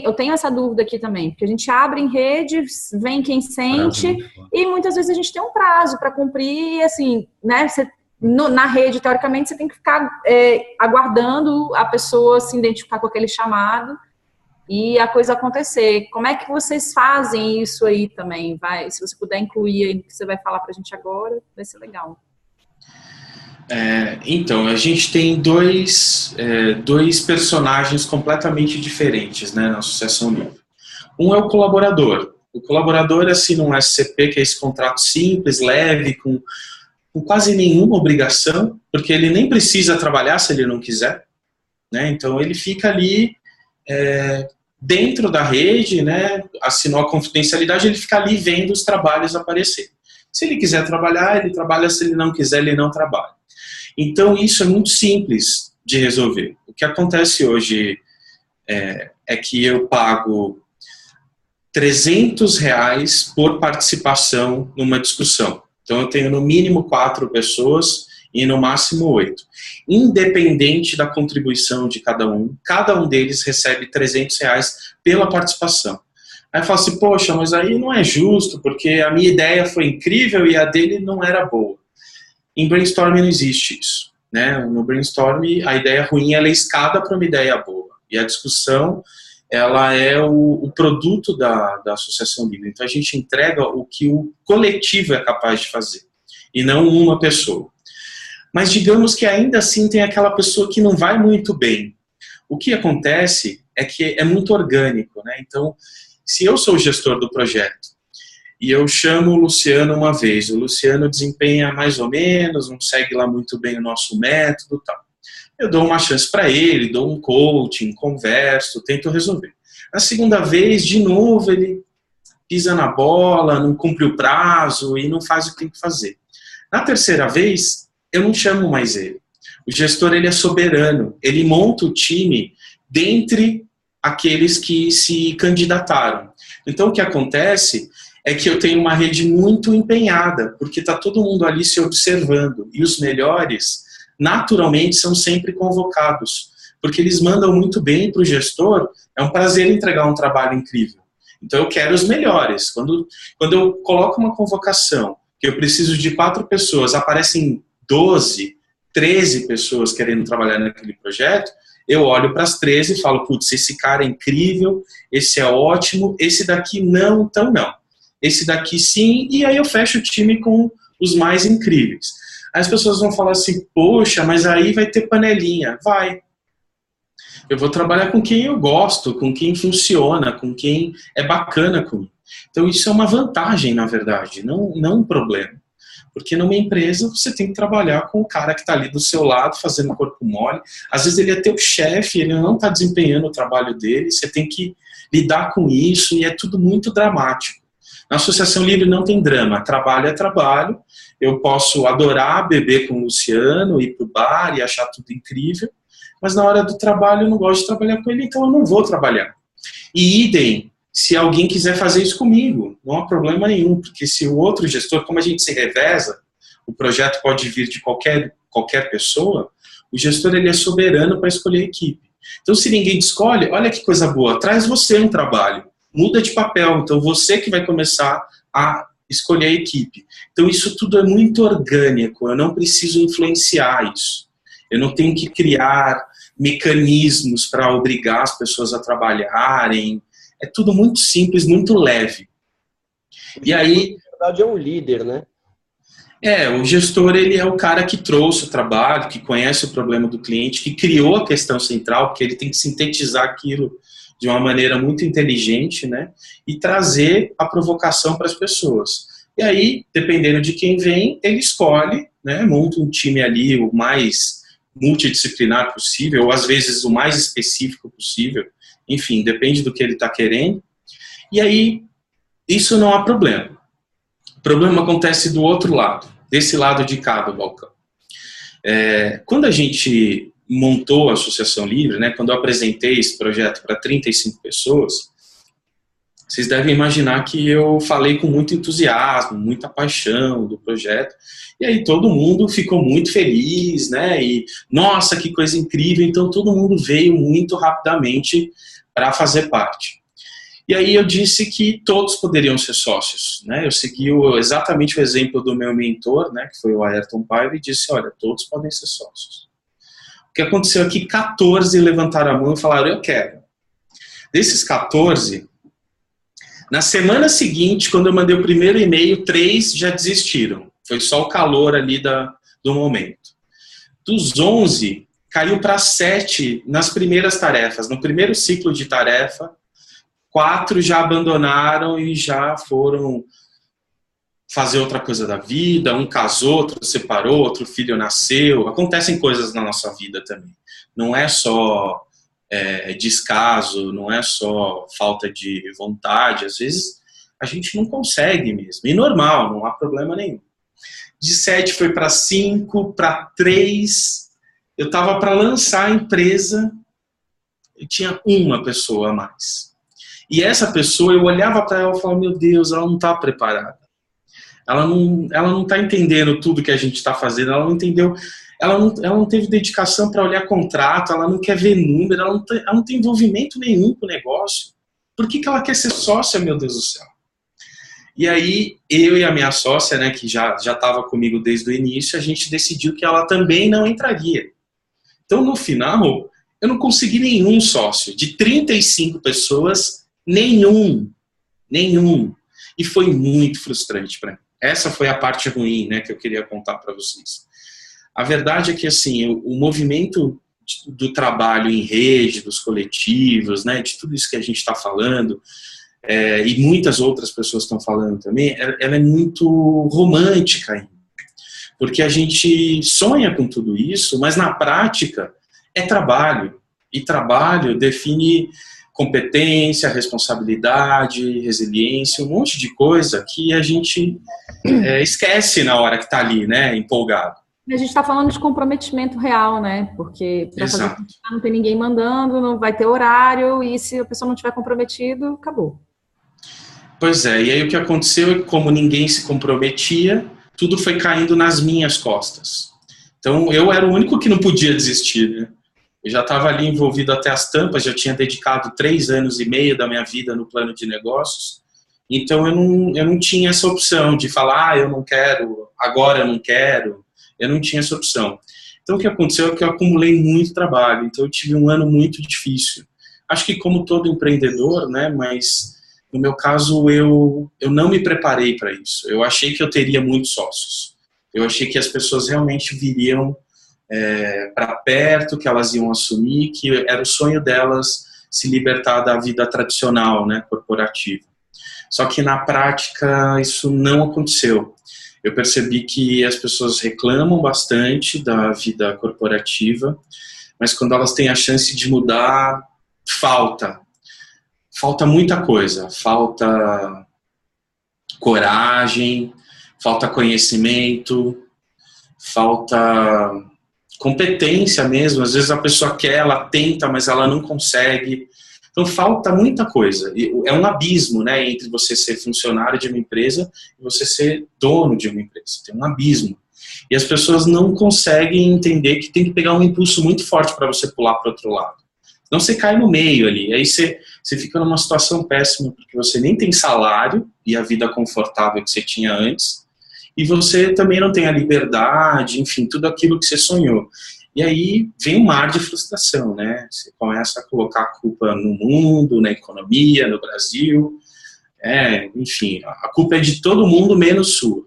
Eu tenho essa dúvida aqui também, porque a gente abre em rede, vem quem sente, e muitas vezes a gente tem um prazo para cumprir, e assim, né? Na rede, teoricamente, você tem que ficar aguardando a pessoa se identificar com aquele chamado e a coisa acontecer. Como é que vocês fazem isso aí também? Se você puder incluir aí no que você vai falar para a gente agora, vai ser legal. Então, a gente tem dois personagens completamente diferentes, né, na Associação Livre. Um é o colaborador. O colaborador assina um SCP, que é esse contrato simples, leve, com quase nenhuma obrigação, porque ele nem precisa trabalhar se ele não quiser, né? Então, ele fica ali dentro da rede, né? Assinou a confidencialidade, ele fica ali vendo os trabalhos aparecer. Se ele quiser trabalhar, ele trabalha, se ele não quiser, ele não trabalha. Então, isso é muito simples de resolver. O que acontece hoje é que eu pago R$300 por participação numa discussão. Então, eu tenho no mínimo 4 pessoas e no máximo 8. Independente da contribuição de cada um deles recebe R$300 pela participação. Aí fala assim, poxa, mas aí não é justo, porque a minha ideia foi incrível e a dele não era boa. Em brainstorming não existe isso, né? No brainstorming, a ideia ruim ela é escada para uma ideia boa. E a discussão, ela é o produto da associação livre. Então a gente entrega o que o coletivo é capaz de fazer, e não uma pessoa. Mas digamos que ainda assim tem aquela pessoa que não vai muito bem. O que acontece é que é muito orgânico, né? Então, se eu sou o gestor do projeto e eu chamo o Luciano uma vez, o Luciano desempenha mais ou menos, não segue lá muito bem o nosso método e tal. Eu dou uma chance para ele, dou um coaching, converso, tento resolver. Na segunda vez, de novo, ele pisa na bola, não cumpre o prazo e não faz o que tem que fazer. Na terceira vez, eu não chamo mais ele. O gestor ele é soberano, ele monta o time dentre aqueles que se candidataram. Então, o que acontece é que eu tenho uma rede muito empenhada, porque está todo mundo ali se observando, e os melhores, naturalmente, são sempre convocados, porque eles mandam muito bem para o gestor, é um prazer entregar um trabalho incrível. Então, eu quero os melhores. Quando eu coloco uma convocação, que eu preciso de 4 pessoas, aparecem 12, 13 pessoas querendo trabalhar naquele projeto, eu olho para as 13 e falo, putz, esse cara é incrível, esse é ótimo, esse daqui não, então não. Esse daqui sim, e aí eu fecho o time com os mais incríveis. Aí as pessoas vão falar assim, poxa, mas aí vai ter panelinha. Vai. Eu vou trabalhar com quem eu gosto, com quem funciona, com quem é bacana comigo. Então isso é uma vantagem, na verdade, não um problema. Porque numa empresa você tem que trabalhar com o cara que está ali do seu lado, fazendo corpo mole. Às vezes ele é teu chefe, ele não está desempenhando o trabalho dele, você tem que lidar com isso e é tudo muito dramático. Na Associação Livre não tem drama, trabalho é trabalho, eu posso adorar beber com o Luciano, ir para o bar e achar tudo incrível, mas na hora do trabalho eu não gosto de trabalhar com ele, então eu não vou trabalhar. E idem, se alguém quiser fazer isso comigo, não há problema nenhum, porque se o outro gestor, como a gente se reveza, o projeto pode vir de qualquer pessoa, o gestor ele é soberano para escolher a equipe. Então se ninguém te escolhe, olha que coisa boa, traz você um trabalho, muda de papel, então você que vai começar a escolher a equipe. Então isso tudo é muito orgânico, eu não preciso influenciar isso. Eu não tenho que criar mecanismos para obrigar as pessoas a trabalharem. É tudo muito simples, muito leve. E aí, na verdade, é um líder, né? O gestor ele é o cara que trouxe o trabalho, que conhece o problema do cliente, que criou a questão central, porque ele tem que sintetizar aquilo de uma maneira muito inteligente, né? E trazer a provocação para as pessoas. E aí, dependendo de quem vem, ele escolhe, né? Monta um time ali o mais multidisciplinar possível, ou às vezes o mais específico possível. Enfim, depende do que ele está querendo. E aí, isso não há problema. O problema acontece do outro lado, desse lado de cá do balcão. Quando a gente montou a Associação Livre, né, quando eu apresentei esse projeto para 35 pessoas, vocês devem imaginar que eu falei com muito entusiasmo, muita paixão do projeto, e aí todo mundo ficou muito feliz, né, e nossa, que coisa incrível, então todo mundo veio muito rapidamente para fazer parte. E aí eu disse que todos poderiam ser sócios, né, eu segui exatamente o exemplo do meu mentor, né, que foi o Ayrton Paiva, e disse, olha, todos podem ser sócios. O que aconteceu é que 14 levantaram a mão e falaram, eu quero. Desses 14... Na semana seguinte, quando eu mandei o primeiro e-mail, 3 já desistiram. Foi só o calor ali do momento. Dos 11, caiu para 7 nas primeiras tarefas. No primeiro ciclo de tarefa, 4 já abandonaram e já foram fazer outra coisa da vida. Um casou, outro separou, outro filho nasceu. Acontecem coisas na nossa vida também. Não é só... descaso, não é só falta de vontade, às vezes a gente não consegue mesmo, e normal, não há problema nenhum. De 7 foi para 5, para 3, eu estava para lançar a empresa, eu tinha uma pessoa a mais. E essa pessoa, eu olhava para ela e falava, meu Deus, ela não está preparada. ela não está entendendo tudo que a gente está fazendo, ela não entendeu, ela não teve dedicação para olhar contrato, ela não quer ver número, ela não tem envolvimento nenhum com o negócio. Por que ela quer ser sócia, meu Deus do céu? E aí, eu e a minha sócia, né, que já estava comigo desde o início, a gente decidiu que ela também não entraria. Então, no final, eu não consegui nenhum sócio. De 35 pessoas, nenhum. E foi muito frustrante para mim. Essa foi a parte ruim, né, que eu queria contar para vocês. A verdade é que, assim, o movimento do trabalho em rede, dos coletivos, né, de tudo isso que a gente está falando, e muitas outras pessoas estão falando também, ela é muito romântica ainda. Porque a gente sonha com tudo isso, mas na prática é trabalho. E trabalho define competência, responsabilidade, resiliência, um monte de coisa que a gente esquece na hora que está ali, né, empolgado. A gente está falando de comprometimento real, né? Porque para fazer não tem ninguém mandando, não vai ter horário, e se a pessoa não estiver comprometido, acabou. Pois é, e aí o que aconteceu é que, como ninguém se comprometia, tudo foi caindo nas minhas costas. Então, eu era o único que não podia desistir, né? Eu já estava ali envolvido até as tampas, já tinha dedicado 3 anos e meio da minha vida no plano de negócios, então eu não tinha essa opção de falar, eu não quero, agora eu não quero, eu não tinha essa opção. Então, o que aconteceu é que eu acumulei muito trabalho, então eu tive um ano muito difícil. Acho que como todo empreendedor, né, mas no meu caso eu não me preparei para isso. Eu achei que eu teria muitos sócios. Eu achei que as pessoas realmente viriam para perto, que elas iam assumir, que era o sonho delas se libertar da vida tradicional, né, corporativa. Só que na prática isso não aconteceu. Eu percebi que as pessoas reclamam bastante da vida corporativa, mas quando elas têm a chance de mudar, falta muita coisa. Falta coragem, falta conhecimento, falta competência mesmo. Às vezes a pessoa quer, ela tenta, mas ela não consegue. Então falta muita coisa. É um abismo, né, entre você ser funcionário de uma empresa e você ser dono de uma empresa. Tem um abismo. E as pessoas não conseguem entender que tem que pegar um impulso muito forte para você pular para o outro lado. Senão você cai no meio ali. Aí você fica numa situação péssima, porque você nem tem salário e a vida confortável que você tinha antes, e você também não tem a liberdade, enfim, tudo aquilo que você sonhou. E aí vem um mar de frustração, né? Você começa a colocar a culpa no mundo, na economia, no Brasil. Enfim, a culpa é de todo mundo, menos sua.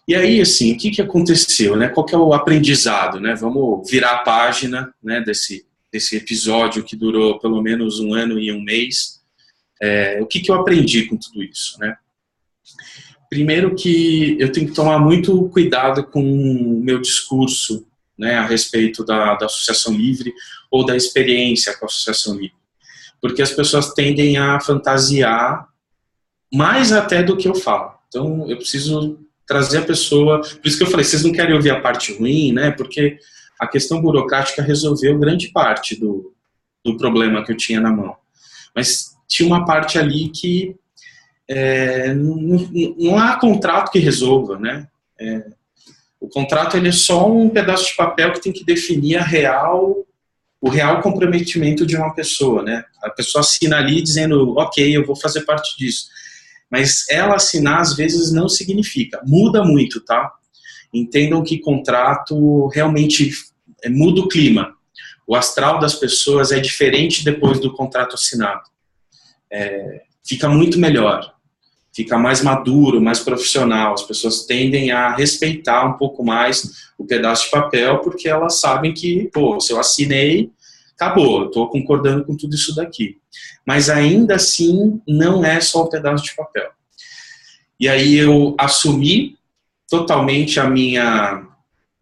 E aí, assim, o que aconteceu, né? Qual que é o aprendizado, né? Vamos virar a página, né, desse episódio que durou pelo menos 1 ano e 1 mês. O que eu aprendi com tudo isso, né? Primeiro que eu tenho que tomar muito cuidado com o meu discurso, né, a respeito da associação livre ou da experiência com a associação livre. Porque as pessoas tendem a fantasiar mais até do que eu falo. Então, eu preciso trazer a pessoa... Por isso que eu falei, vocês não querem ouvir a parte ruim, né? Porque a questão burocrática resolveu grande parte do problema que eu tinha na mão. Mas tinha uma parte ali que não há contrato que resolva, né? O contrato ele é só um pedaço de papel que tem que definir o real comprometimento de uma pessoa, né? A pessoa assina ali dizendo, ok, eu vou fazer parte disso. Mas ela assinar, às vezes, não significa. Muda muito, tá? Entendam que contrato realmente muda o clima. O astral das pessoas é diferente depois do contrato assinado. Fica muito melhor. Fica mais maduro, mais profissional. As pessoas tendem a respeitar um pouco mais o pedaço de papel, porque elas sabem que, se eu assinei, acabou, eu estou concordando com tudo isso daqui. Mas ainda assim, não é só o pedaço de papel. E aí eu assumi totalmente a minha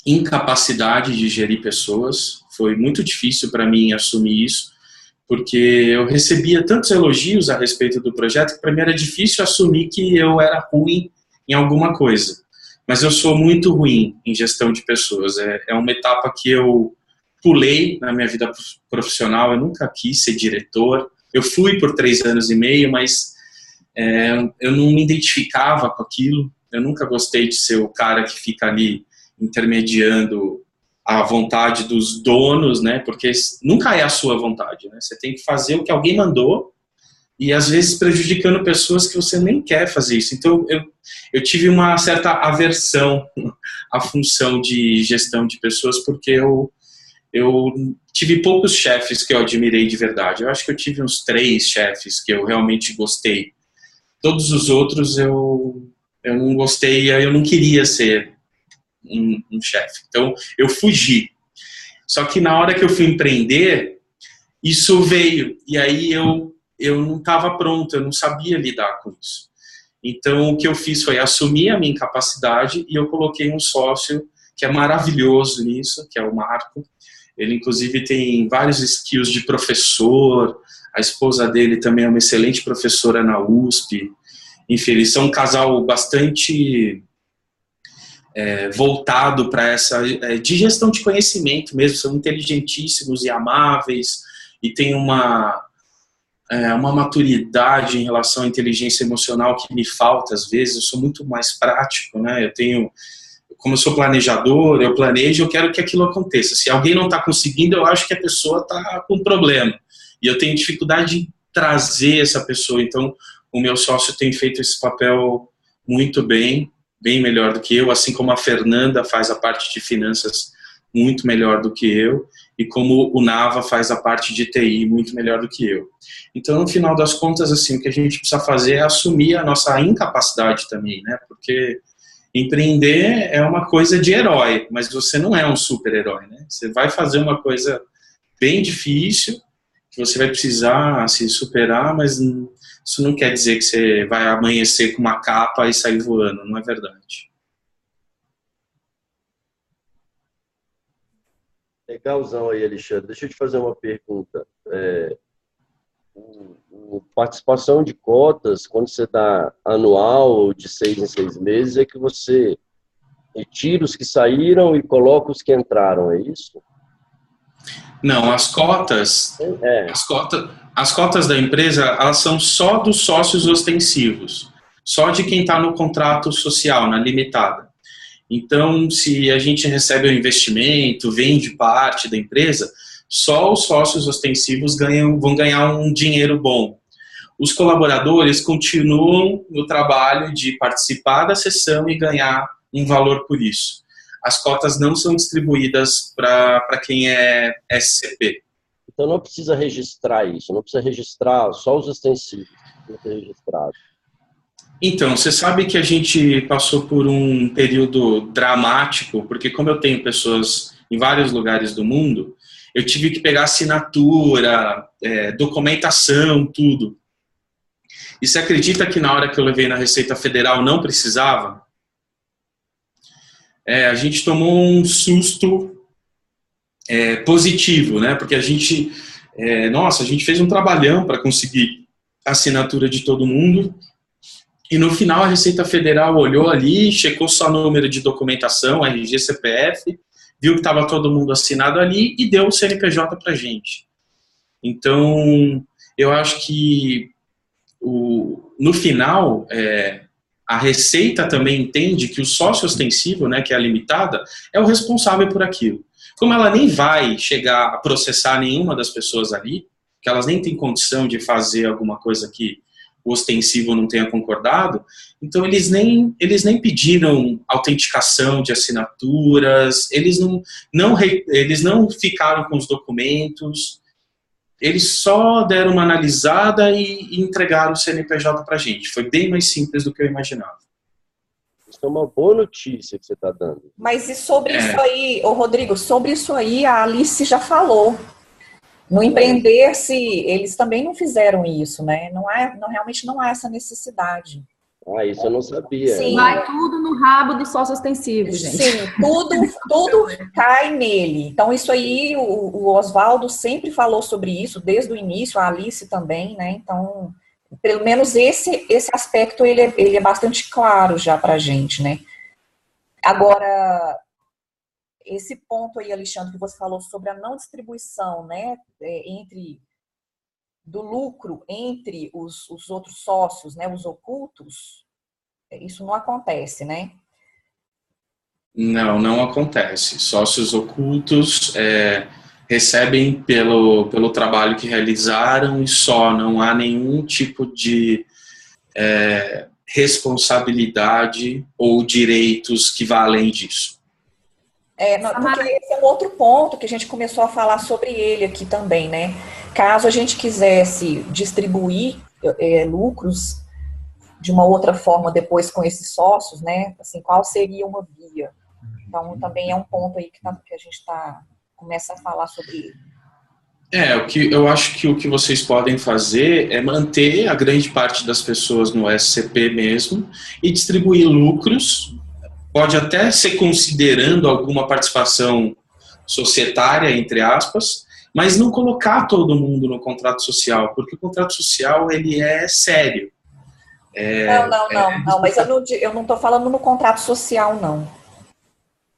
incapacidade de gerir pessoas. Foi muito difícil para mim assumir isso, porque eu recebia tantos elogios a respeito do projeto que para mim era difícil assumir que eu era ruim em alguma coisa. Mas eu sou muito ruim em gestão de pessoas. É uma etapa que eu pulei na minha vida profissional. Eu nunca quis ser diretor. Eu fui por 3 anos e meio, mas eu não me identificava com aquilo. Eu nunca gostei de ser o cara que fica ali intermediando a vontade dos donos, né? Porque nunca é a sua vontade, né? Você tem que fazer o que alguém mandou e, às vezes, prejudicando pessoas que você nem quer fazer isso. Então, eu tive uma certa aversão à função de gestão de pessoas, porque eu tive poucos chefes que eu admirei de verdade. Eu acho que eu tive uns 3 chefes que eu realmente gostei. Todos os outros eu não gostei, eu não queria ser um chefe. Então, eu fugi. Só que na hora que eu fui empreender, isso veio. E aí eu não estava pronto, eu não sabia lidar com isso. Então, o que eu fiz foi assumir a minha incapacidade e eu coloquei um sócio que é maravilhoso nisso, que é o Marco. Ele, inclusive, tem vários skills de professor. A esposa dele também é uma excelente professora na USP. Enfim, eles são um casal bastante voltado para essa de gestão de conhecimento mesmo, são inteligentíssimos e amáveis e tem uma maturidade em relação à inteligência emocional que me falta às vezes. Eu sou muito mais prático, né? Como eu sou planejador, eu planejo, eu quero que aquilo aconteça. Se alguém não está conseguindo, eu acho que a pessoa está com problema e eu tenho dificuldade de trazer essa pessoa. Então, o meu sócio tem feito esse papel muito bem melhor do que eu, assim como a Fernanda faz a parte de finanças muito melhor do que eu, e como o Nava faz a parte de TI muito melhor do que eu. Então, no final das contas, assim, o que a gente precisa fazer é assumir a nossa incapacidade também, né? Porque empreender é uma coisa de herói, mas você não é um super-herói, né? Você vai fazer uma coisa bem difícil, que você vai precisar se superar, mas isso não quer dizer que você vai amanhecer com uma capa e sair voando, não é verdade. Legalzão aí, Alexandre. Deixa eu te fazer uma pergunta. Participação de cotas, quando você dá anual ou de 6 em 6 meses, é que você retira os que saíram e coloca os que entraram, é isso? Não, as cotas da empresa, elas são só dos sócios ostensivos, só de quem está no contrato social, na limitada. Então, se a gente recebe um investimento, vende parte da empresa, só os sócios ostensivos vão ganhar um dinheiro bom. Os colaboradores continuam no trabalho de participar da sessão e ganhar um valor por isso. As cotas não são distribuídas para quem é SCP. Então não precisa registrar isso, não precisa registrar só os ostensivos, não precisa registrar. Então, você sabe que a gente passou por um período dramático, porque como eu tenho pessoas em vários lugares do mundo, eu tive que pegar assinatura, documentação, tudo. E você acredita que na hora que eu levei na Receita Federal não precisava? A gente tomou um susto positivo, né? Porque a gente fez um trabalhão para conseguir a assinatura de todo mundo. E no final a Receita Federal olhou ali, checou só o número de documentação, RG, CPF, viu que estava todo mundo assinado ali e deu o CNPJ para a gente. Então, eu acho que no final, a Receita também entende que o sócio ostensivo, né, que é a limitada, é o responsável por aquilo. Como ela nem vai chegar a processar nenhuma das pessoas ali, que elas nem têm condição de fazer alguma coisa que o ostensivo não tenha concordado, então eles nem pediram autenticação de assinaturas, eles não ficaram com os documentos, eles só deram uma analisada e entregaram o CNPJ para a gente. Foi bem mais simples do que eu imaginava. Isso é uma boa notícia que você está dando. Mas e sobre isso aí, Rodrigo, sobre isso aí a Alice já falou. No Empreender-se, eles também não fizeram isso, né? Realmente não há essa necessidade. Isso eu não sabia. Sim. Vai tudo no rabo do sócio ostensivo, gente. Sim, tudo cai nele. Então, isso aí, o Oswaldo sempre falou sobre isso, desde o início, a Alice também, né? Então, pelo menos esse aspecto, ele é bastante claro já pra gente, né? Agora, esse ponto aí, Alexandre, que você falou sobre a não distribuição, né, do lucro entre os outros sócios, né, os ocultos, Isso não acontece, né? Não, não acontece. Sócios ocultos recebem pelo trabalho que realizaram e só, não há nenhum tipo de responsabilidade ou direitos que vá além disso. Porque esse é um outro ponto que a gente começou a falar sobre ele aqui também, né? Caso a gente quisesse distribuir lucros de uma outra forma depois com esses sócios, né? Assim, qual seria uma via? Então, também é um ponto aí que a gente começa a falar sobre ele. Eu acho que o que vocês podem fazer é manter a grande parte das pessoas no SCP mesmo e distribuir lucros. Pode até ser considerando alguma participação societária, entre aspas, mas não colocar todo mundo no contrato social, porque o contrato social, ele é sério. Não, mas eu não estou falando no contrato social, não.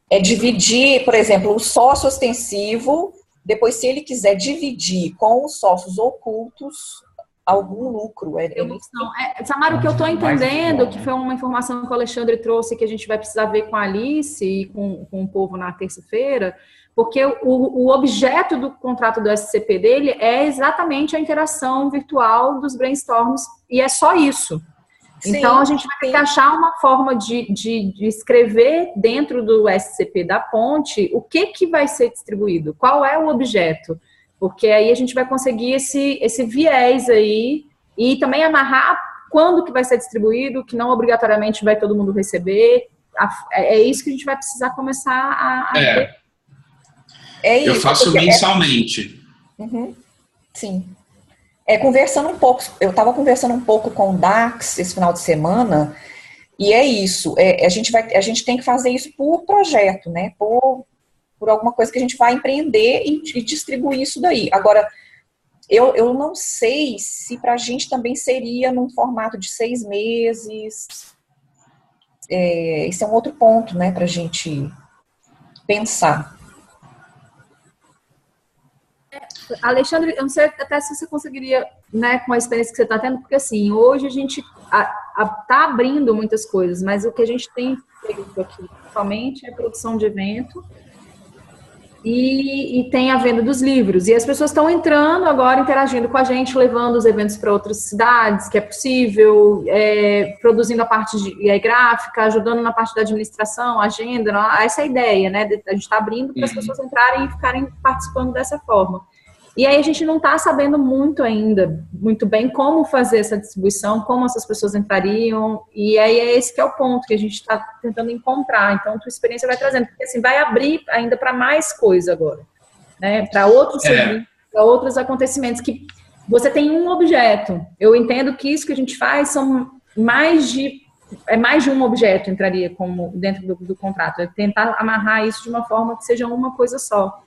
É dividir, por exemplo, o sócio ostensivo, depois se ele quiser dividir com os sócios ocultos algum lucro. Samara, o que eu estou entendendo, que foi uma informação que o Alexandre trouxe, que a gente vai precisar ver com a Alice e com o povo na terça-feira, porque o objeto do contrato do SCP dele é exatamente a interação virtual dos brainstorms, e é só isso. Sim, então, a gente vai ter que achar uma forma de escrever dentro do SCP da ponte o que vai ser distribuído, qual é o objeto, porque aí a gente vai conseguir esse viés aí e também amarrar quando que vai ser distribuído, que não obrigatoriamente vai todo mundo receber. É isso que a gente vai precisar começar a ver. Eu faço mensalmente. Uhum. Sim. Conversando um pouco, eu estava conversando um pouco com o Dax esse final de semana, e é isso, a gente tem que fazer isso por projeto, né, por alguma coisa que a gente vai empreender e distribuir isso daí. Agora, eu não sei se para a gente também seria num formato de 6 meses, esse é um outro ponto, né, para a gente pensar. Alexandre, eu não sei até se você conseguiria, né, com a experiência que você está tendo, porque assim, hoje a gente está abrindo muitas coisas, mas o que a gente tem feito aqui, principalmente, é a produção de evento e tem a venda dos livros. E as pessoas estão entrando agora, interagindo com a gente, levando os eventos para outras cidades, que é possível, produzindo a parte gráfica, ajudando na parte da administração, agenda, essa é a ideia, né? A gente está abrindo para as pessoas entrarem e ficarem participando dessa forma. E aí a gente não está sabendo muito ainda, muito bem como fazer essa distribuição, como essas pessoas entrariam, e aí é esse que é o ponto que a gente está tentando encontrar. Então, a tua experiência vai trazendo, porque assim, vai abrir ainda para mais coisa agora, né? Para outros serviços, para outros acontecimentos, que você tem um objeto. Eu entendo que isso que a gente faz são mais de um objeto, entraria como dentro do contrato, é tentar amarrar isso de uma forma que seja uma coisa só.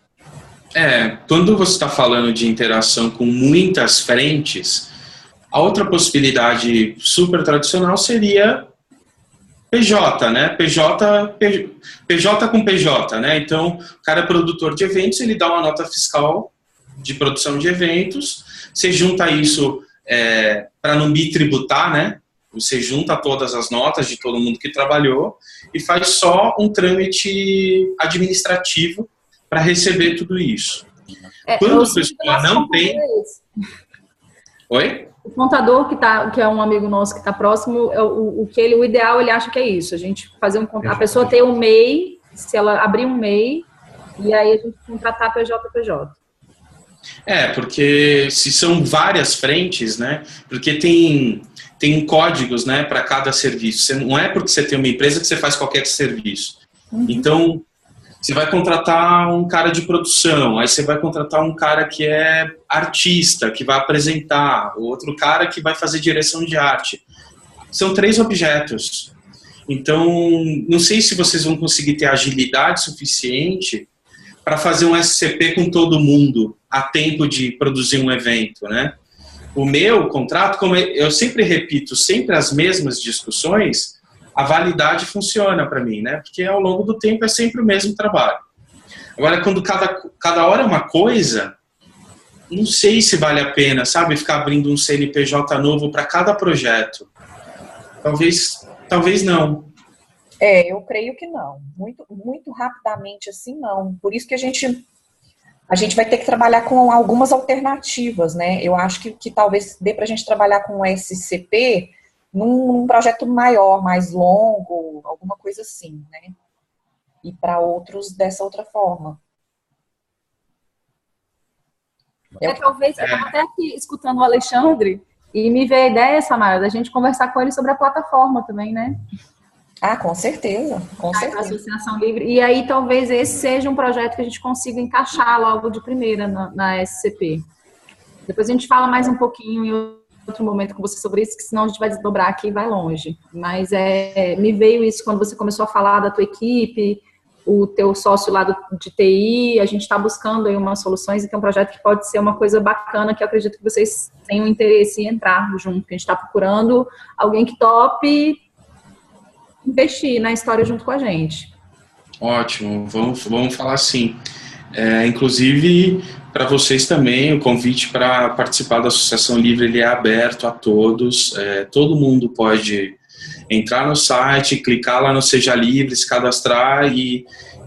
Quando você está falando de interação com muitas frentes, a outra possibilidade super tradicional seria PJ, né? PJ com PJ, né? Então, o cara é produtor de eventos, ele dá uma nota fiscal de produção de eventos, você junta isso para não bitributar, né? Você junta todas as notas de todo mundo que trabalhou e faz só um trâmite administrativo para receber tudo isso. Quando a pessoa não tem... Oi? O contador, que é um amigo nosso que está próximo, o ideal, ele acha que é isso. A gente fazer a pessoa ter um MEI, se ela abrir um MEI, e aí a gente contratar PJ. Porque se são várias frentes, né? Porque tem códigos, né, para cada serviço. Não é porque você tem uma empresa que você faz qualquer serviço. Então, você vai contratar um cara de produção, aí você vai contratar um cara que é artista, que vai apresentar, outro cara que vai fazer direção de arte. São 3 objetos. Então, não sei se vocês vão conseguir ter agilidade suficiente para fazer um SCP com todo mundo a tempo de produzir um evento, né? O meu contrato, como eu sempre repito, sempre as mesmas discussões, a validade funciona para mim, né? Porque ao longo do tempo é sempre o mesmo trabalho. Agora, quando cada hora é uma coisa, não sei se vale a pena, sabe? Ficar abrindo um CNPJ novo para cada projeto. Talvez Talvez não. Eu creio que não. Muito, muito rapidamente assim, não. Por isso que a gente vai ter que trabalhar com algumas alternativas, né? Eu acho que talvez dê para a gente trabalhar com o SCP num projeto maior, mais longo, alguma coisa assim, né? E para outros dessa outra forma. Talvez, eu estava até aqui escutando o Alexandre e me veio a ideia, Samara, da gente conversar com ele sobre a plataforma também, né? Ah, com certeza, com certeza. A Associação Livre. E aí talvez esse seja um projeto que a gente consiga encaixar logo de primeira na SCP. Depois a gente fala mais um pouquinho em outro momento com você sobre isso, que senão a gente vai desdobrar aqui e vai longe. Mas me veio isso quando você começou a falar da tua equipe, o teu sócio lá de TI, a gente está buscando aí umas soluções e tem um projeto que pode ser uma coisa bacana, que eu acredito que vocês tenham interesse em entrar junto, que a gente está procurando alguém que tope investir na história junto com a gente. Ótimo, vamos falar sim. Inclusive, para vocês também, o convite para participar da Associação Livre ele é aberto a todos. Todo mundo pode entrar no site, clicar lá no Seja Livre, se cadastrar e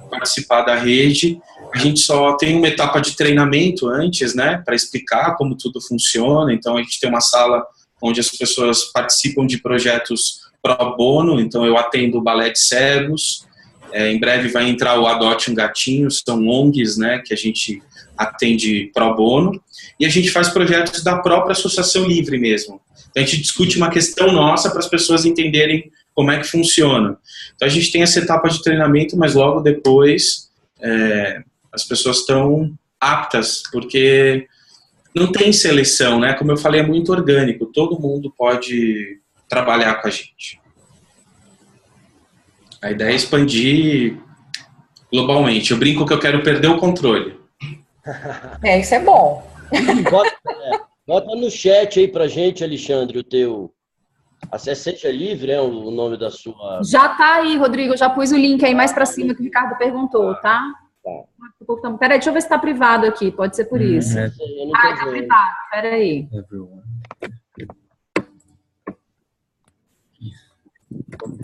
participar da rede. A gente só tem uma etapa de treinamento antes, né, para explicar como tudo funciona. Então, a gente tem uma sala onde as pessoas participam de projetos pro bono. Então, eu atendo o Balé de Cegos. Em breve vai entrar o Adote um Gatinho, são ONGs, né, que a gente atende pro bono. E a gente faz projetos da própria Associação Livre mesmo. Então, a gente discute uma questão nossa para as pessoas entenderem como é que funciona. Então, a gente tem essa etapa de treinamento, mas logo depois as pessoas estão aptas, porque não tem seleção, né? Como eu falei, é muito orgânico. Todo mundo pode trabalhar com a gente. A ideia é expandir globalmente. Eu brinco que eu quero perder o controle. Isso é bom. Bota no chat aí pra gente, Alexandre, o teu... Seja Livre é o nome da sua... Já tá aí, Rodrigo. Eu já pus o link aí mais pra cima que o Ricardo perguntou, tá? Peraí, deixa eu ver se tá privado aqui. Pode ser por isso. Tá privado. Peraí.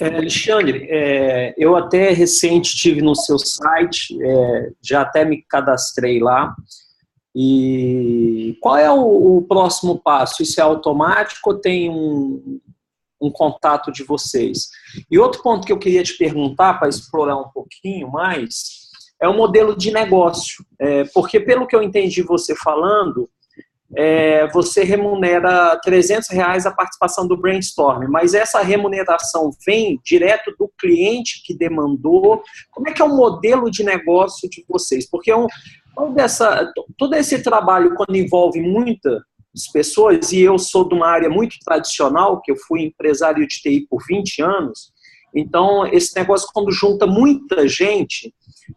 Alexandre, eu até recente estive no seu site, já até me cadastrei lá. E qual é o próximo passo? Isso é automático ou tem um contato de vocês? E outro ponto que eu queria te perguntar, para explorar um pouquinho mais, é o modelo de negócio. Porque, pelo que eu entendi você falando, você remunera R$300 a participação do Brainstorm, mas essa remuneração vem direto do cliente que demandou. Como é que é o modelo de negócio de vocês? Porque todo esse trabalho, quando envolve muitas pessoas, e eu sou de uma área muito tradicional, que eu fui empresário de TI por 20 anos, então esse negócio, quando junta muita gente,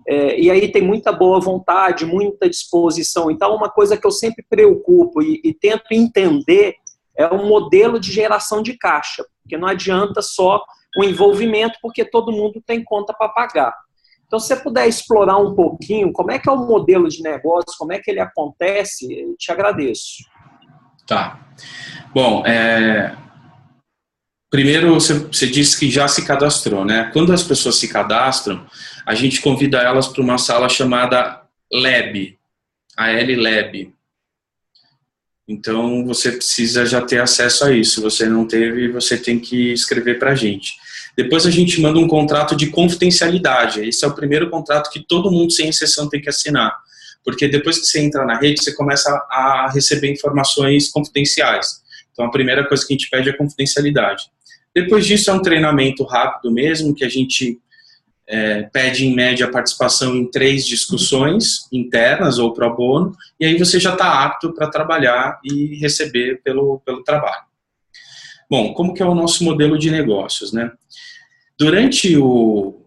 e aí tem muita boa vontade, muita disposição, então uma coisa que eu sempre preocupo e tento entender é o modelo de geração de caixa, porque não adianta só o envolvimento, porque todo mundo tem conta para pagar. Então, se você puder explorar um pouquinho como é que é o modelo de negócio, como é que ele acontece, eu te agradeço. Tá. Bom, primeiro você disse que já se cadastrou, né? Quando as pessoas se cadastram, a gente convida elas para uma sala chamada Lab, a L-Lab. Então, você precisa já ter acesso a isso. Se você não teve, você tem que escrever para a gente. Depois a gente manda um contrato de confidencialidade. Esse é o primeiro contrato que todo mundo, sem exceção, tem que assinar. Porque depois que você entra na rede, você começa a receber informações confidenciais. Então, a primeira coisa que a gente pede é confidencialidade. Depois disso, é um treinamento rápido mesmo, que a gente pede, em média, a participação em 3 discussões internas ou pro bono, e aí você já está apto para trabalhar e receber pelo trabalho. Bom, como que é o nosso modelo de negócios, né? Durante o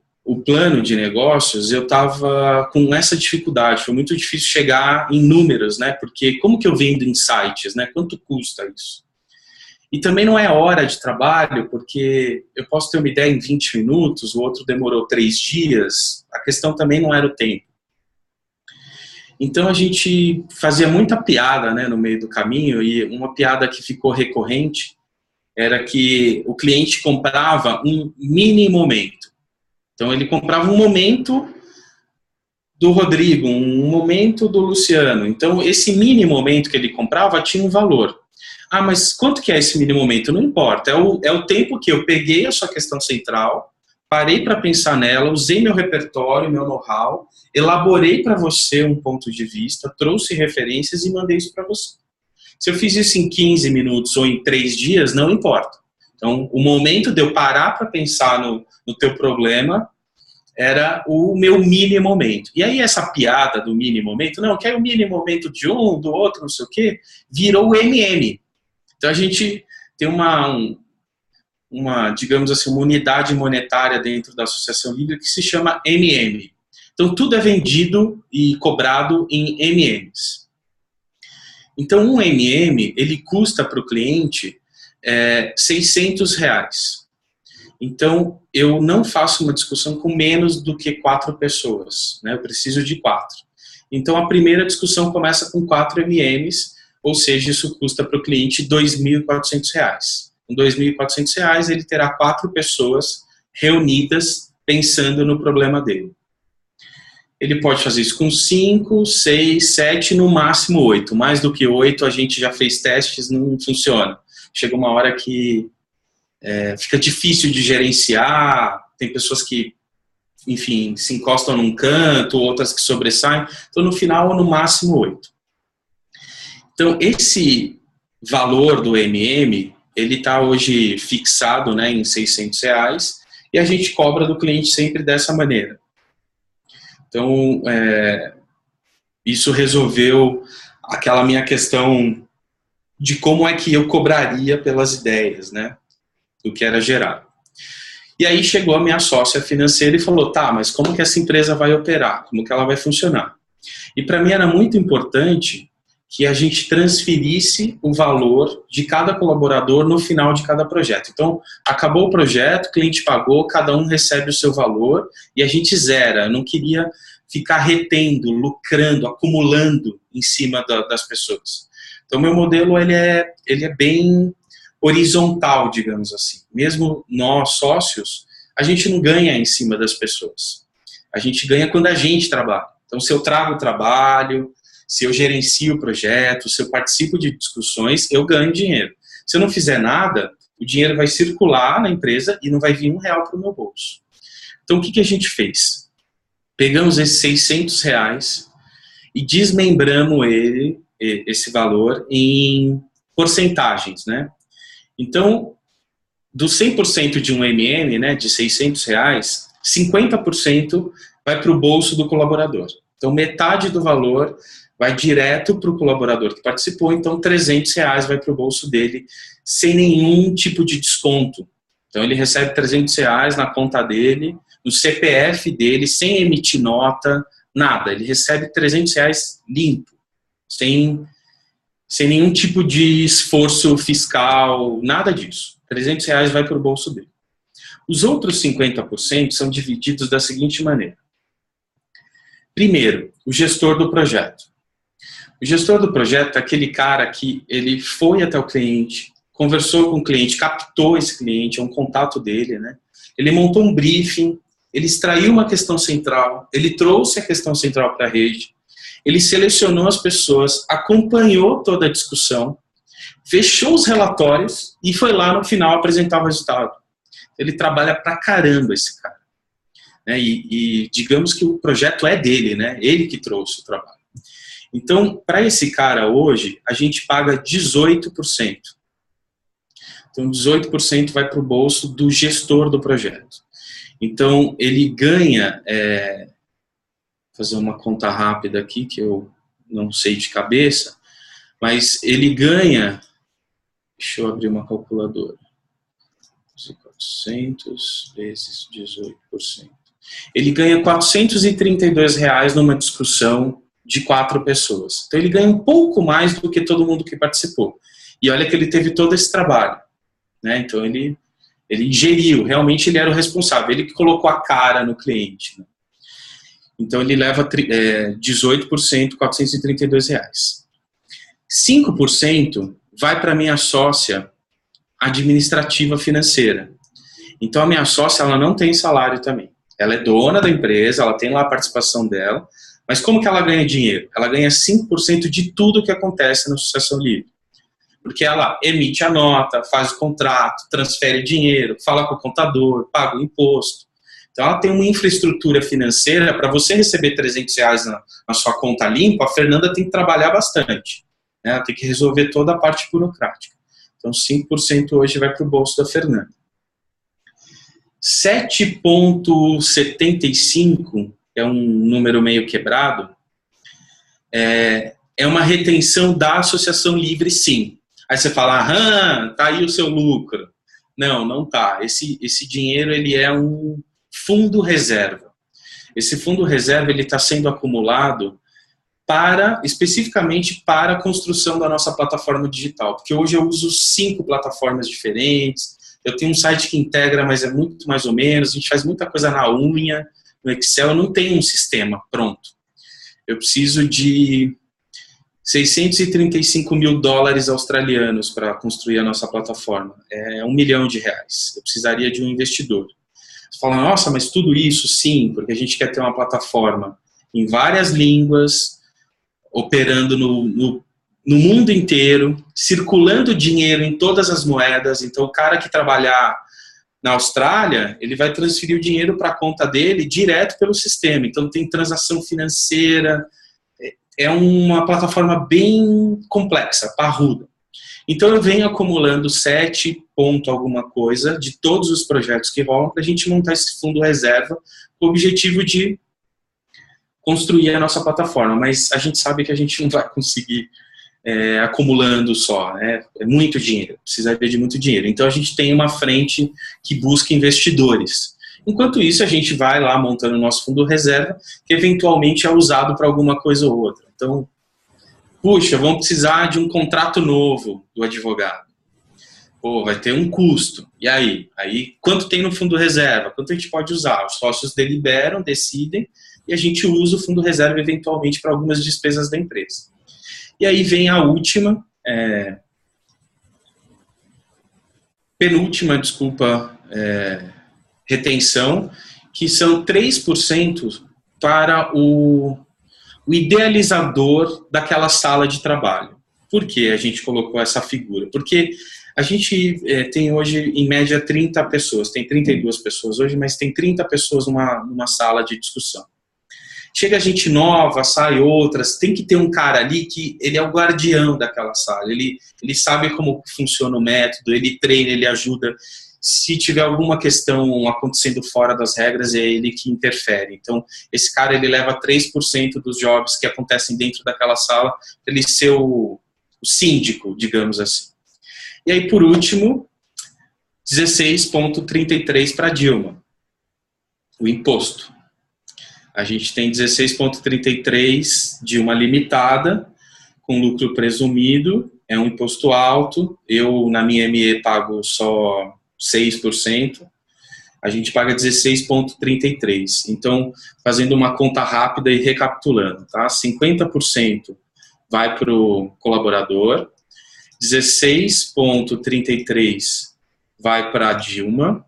plano de negócios, eu estava com essa dificuldade, foi muito difícil chegar em números, né? Porque como que eu vendo insights, né? Quanto custa isso? E também não é hora de trabalho, porque eu posso ter uma ideia em 20 minutos, o outro demorou 3 dias, a questão também não era o tempo. Então a gente fazia muita piada, né, no meio do caminho, e uma piada que ficou recorrente era que o cliente comprava um mini momento. Então, ele comprava um momento do Rodrigo, um momento do Luciano. Então, esse mini momento que ele comprava tinha um valor. Ah, mas quanto que é esse mini momento? Não importa. É o tempo que eu peguei a sua questão central, parei para pensar nela, usei meu repertório, meu know-how, elaborei para você um ponto de vista, trouxe referências e mandei isso para você. Se eu fiz isso em 15 minutos ou em 3 dias, não importa. Então, o momento de eu parar para pensar no teu problema era o meu mini momento. E aí essa piada do mini momento, não, que é o mini momento de um, do outro, não sei o quê, virou o MM. Então, a gente tem uma, digamos assim, uma unidade monetária dentro da Associação Livre que se chama MM. Então, tudo é vendido e cobrado em MMs. Então, um MM, ele custa para o cliente R$600. Então, eu não faço uma discussão com menos do que 4 pessoas, né? Eu preciso de 4. Então, a primeira discussão começa com 4 MMs, ou seja, isso custa para o cliente R$2.400. Com R$2.400, ele terá 4 pessoas reunidas pensando no problema dele. Ele pode fazer isso com 5, 6, 7, no máximo 8. Mais do que 8, a gente já fez testes, não funciona. Chega uma hora que fica difícil de gerenciar, tem pessoas que, enfim, se encostam num canto, outras que sobressaem. Então, no final, no máximo 8. Então, esse valor do MM, ele está hoje fixado, né, em R$600, e a gente cobra do cliente sempre dessa maneira. Então, isso resolveu aquela minha questão de como é que eu cobraria pelas ideias, né, do que era gerado. E aí chegou a minha sócia financeira e falou, tá, mas como que essa empresa vai operar? Como que ela vai funcionar? E para mim era muito importante que a gente transferisse o valor de cada colaborador no final de cada projeto. Então, acabou o projeto, o cliente pagou, cada um recebe o seu valor e a gente zera. Eu não queria ficar retendo, lucrando, acumulando em cima das pessoas. Então, meu modelo ele é bem horizontal, digamos assim. Mesmo nós, sócios, a gente não ganha em cima das pessoas. A gente ganha quando a gente trabalha. Então, se eu trago o trabalho, se eu gerencio o projeto, se eu participo de discussões, eu ganho dinheiro. Se eu não fizer nada, o dinheiro vai circular na empresa e não vai vir R$1 para o meu bolso. Então, o que a gente fez? Pegamos esses R$600 e desmembramos esse valor em porcentagens, né? Então, do 100% de um MM, né, de R$600, 50% vai para o bolso do colaborador. Então, metade do valor vai direto para o colaborador que participou, então R$300 vai para o bolso dele, sem nenhum tipo de desconto. Então, ele recebe R$300 na conta dele, no CPF dele, sem emitir nota, nada. Ele recebe R$300 limpo, sem nenhum tipo de esforço fiscal, nada disso. R$300 vai para o bolso dele. Os outros 50% são divididos da seguinte maneira. Primeiro, o gestor do projeto. O gestor do projeto é aquele cara que ele foi até o cliente, conversou com o cliente, captou esse cliente, é um contato dele, né? Ele montou um briefing, ele extraiu uma questão central, ele trouxe a questão central para a rede, ele selecionou as pessoas, acompanhou toda a discussão, fechou os relatórios e foi lá no final apresentar o resultado. Ele trabalha pra caramba, esse cara. Né? E digamos que o projeto é dele, né? Ele que trouxe o trabalho. Então, para esse cara hoje, a gente paga 18%. Então, 18% vai para o bolso do gestor do projeto. Então, ele ganha, vou fazer uma conta rápida aqui, que eu não sei de cabeça, mas ele ganha, deixa eu abrir uma calculadora, 400 vezes 18%. Ele ganha R$432 numa discussão de 4 pessoas. Então, ele ganha um pouco mais do que todo mundo que participou. E olha que ele teve todo esse trabalho. Né? Então, ele geriu, realmente ele era o responsável, ele que colocou a cara no cliente. Né? Então, ele leva 18%, R$432. 5% vai para minha sócia administrativa financeira. Então, a minha sócia, ela não tem salário também. Ela é dona da empresa, ela tem lá a participação dela, mas como que ela ganha dinheiro? Ela ganha 5% de tudo que acontece na sucessão livre. Porque ela emite a nota, faz o contrato, transfere dinheiro, fala com o contador, paga o imposto. Então, ela tem uma infraestrutura financeira. Para você receber R$300 na sua conta limpa, a Fernanda tem que trabalhar bastante, né? Ela tem que resolver toda a parte burocrática. Então, 5% hoje vai para o bolso da Fernanda. 7,75, é um número meio quebrado, é uma retenção da associação livre, sim. Aí você fala, tá aí o seu lucro. Não, não tá. Esse dinheiro, ele é um fundo reserva. Esse fundo reserva, ele está sendo acumulado especificamente para a construção da nossa plataforma digital. Porque hoje eu uso 5 plataformas diferentes. Eu tenho um site que integra, mas é muito mais ou menos. A gente faz muita coisa na unha, no Excel. Eu não tenho um sistema pronto. Eu preciso de $635 mil australianos para construir a nossa plataforma. É R$1 milhão. Eu precisaria de um investidor. Você fala, nossa, mas tudo isso? Sim, porque a gente quer ter uma plataforma em várias línguas, operando no mundo inteiro, circulando dinheiro em todas as moedas. Então, o cara que trabalhar na Austrália, ele vai transferir o dinheiro para a conta dele direto pelo sistema. Então, tem transação financeira. É uma plataforma bem complexa, parruda. Então, eu venho acumulando 7 ponto alguma coisa de todos os projetos que rolam para a gente montar esse fundo reserva com o objetivo de construir a nossa plataforma. Mas a gente sabe que a gente não vai conseguir acumulando só, né? É muito dinheiro, precisaria de muito dinheiro. Então, a gente tem uma frente que busca investidores. Enquanto isso, a gente vai lá montando o nosso fundo reserva, que eventualmente é usado para alguma coisa ou outra. Então, puxa, vamos precisar de um contrato novo do advogado. Pô, vai ter um custo. E aí? Aí, quanto tem no fundo reserva? Quanto a gente pode usar? Os sócios deliberam, decidem, e a gente usa o fundo reserva eventualmente para algumas despesas da empresa. E aí vem a penúltima, retenção, que são 3% para o idealizador daquela sala de trabalho. Por que a gente colocou essa figura? Porque a gente tem hoje, em média, 30 pessoas. Tem 32 pessoas hoje, mas tem 30 pessoas numa sala de discussão. Chega gente nova, sai outras, tem que ter um cara ali que ele é o guardião daquela sala, ele sabe como funciona o método, ele treina, ele ajuda. Se tiver alguma questão acontecendo fora das regras, é ele que interfere. Então, esse cara, ele leva 3% dos jobs que acontecem dentro daquela sala, para ele ser o síndico, digamos assim. E aí, por último, 16,33 para Dilma, o imposto. A gente tem 16,33 de uma limitada, com lucro presumido, é um imposto alto. Eu, na minha ME, pago só 6%. A gente paga 16,33. Então, fazendo uma conta rápida e recapitulando, tá? 50% vai para o colaborador, 16,33 vai para a Dilma,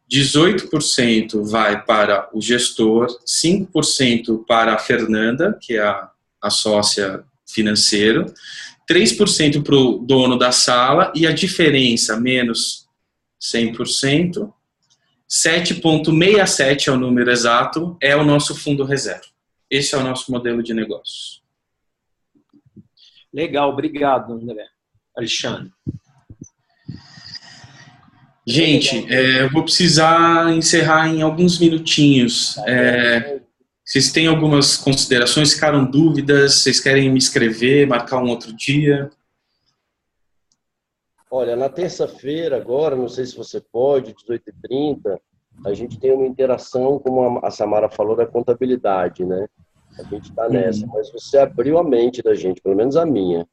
18% vai para o gestor, 5% para a Fernanda, que é a sócia financeira, 3% para o dono da sala e a diferença, menos 100%, 7,67 é o número exato, é o nosso fundo reserva. Esse é o nosso modelo de negócio. Legal, obrigado, André. Alexandre. Gente, eu vou precisar encerrar em alguns minutinhos. Vocês têm algumas considerações? Ficaram dúvidas? Vocês querem me escrever, marcar um outro dia? Olha, na terça-feira agora, não sei se você pode, 18h30, a gente tem uma interação, como a Samara falou, da contabilidade, né? A gente está nessa, mas você abriu a mente da gente, pelo menos a minha.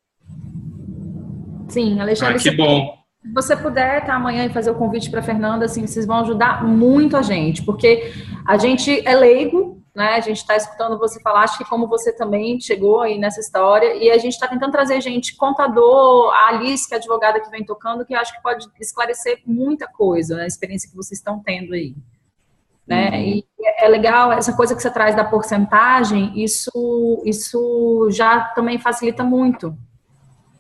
Sim, Alexandre. Que bom. Se você puder estar amanhã e fazer o convite para a Fernanda, assim, vocês vão ajudar muito a gente, porque a gente é leigo, né? A gente está escutando você falar, acho que como você também chegou aí nessa história, e a gente está tentando trazer gente, contador, a Alice, que é a advogada que vem tocando, que eu acho que pode esclarecer muita coisa, né? A experiência que vocês estão tendo aí. Né? E é legal, essa coisa que você traz da porcentagem, isso já também facilita muito,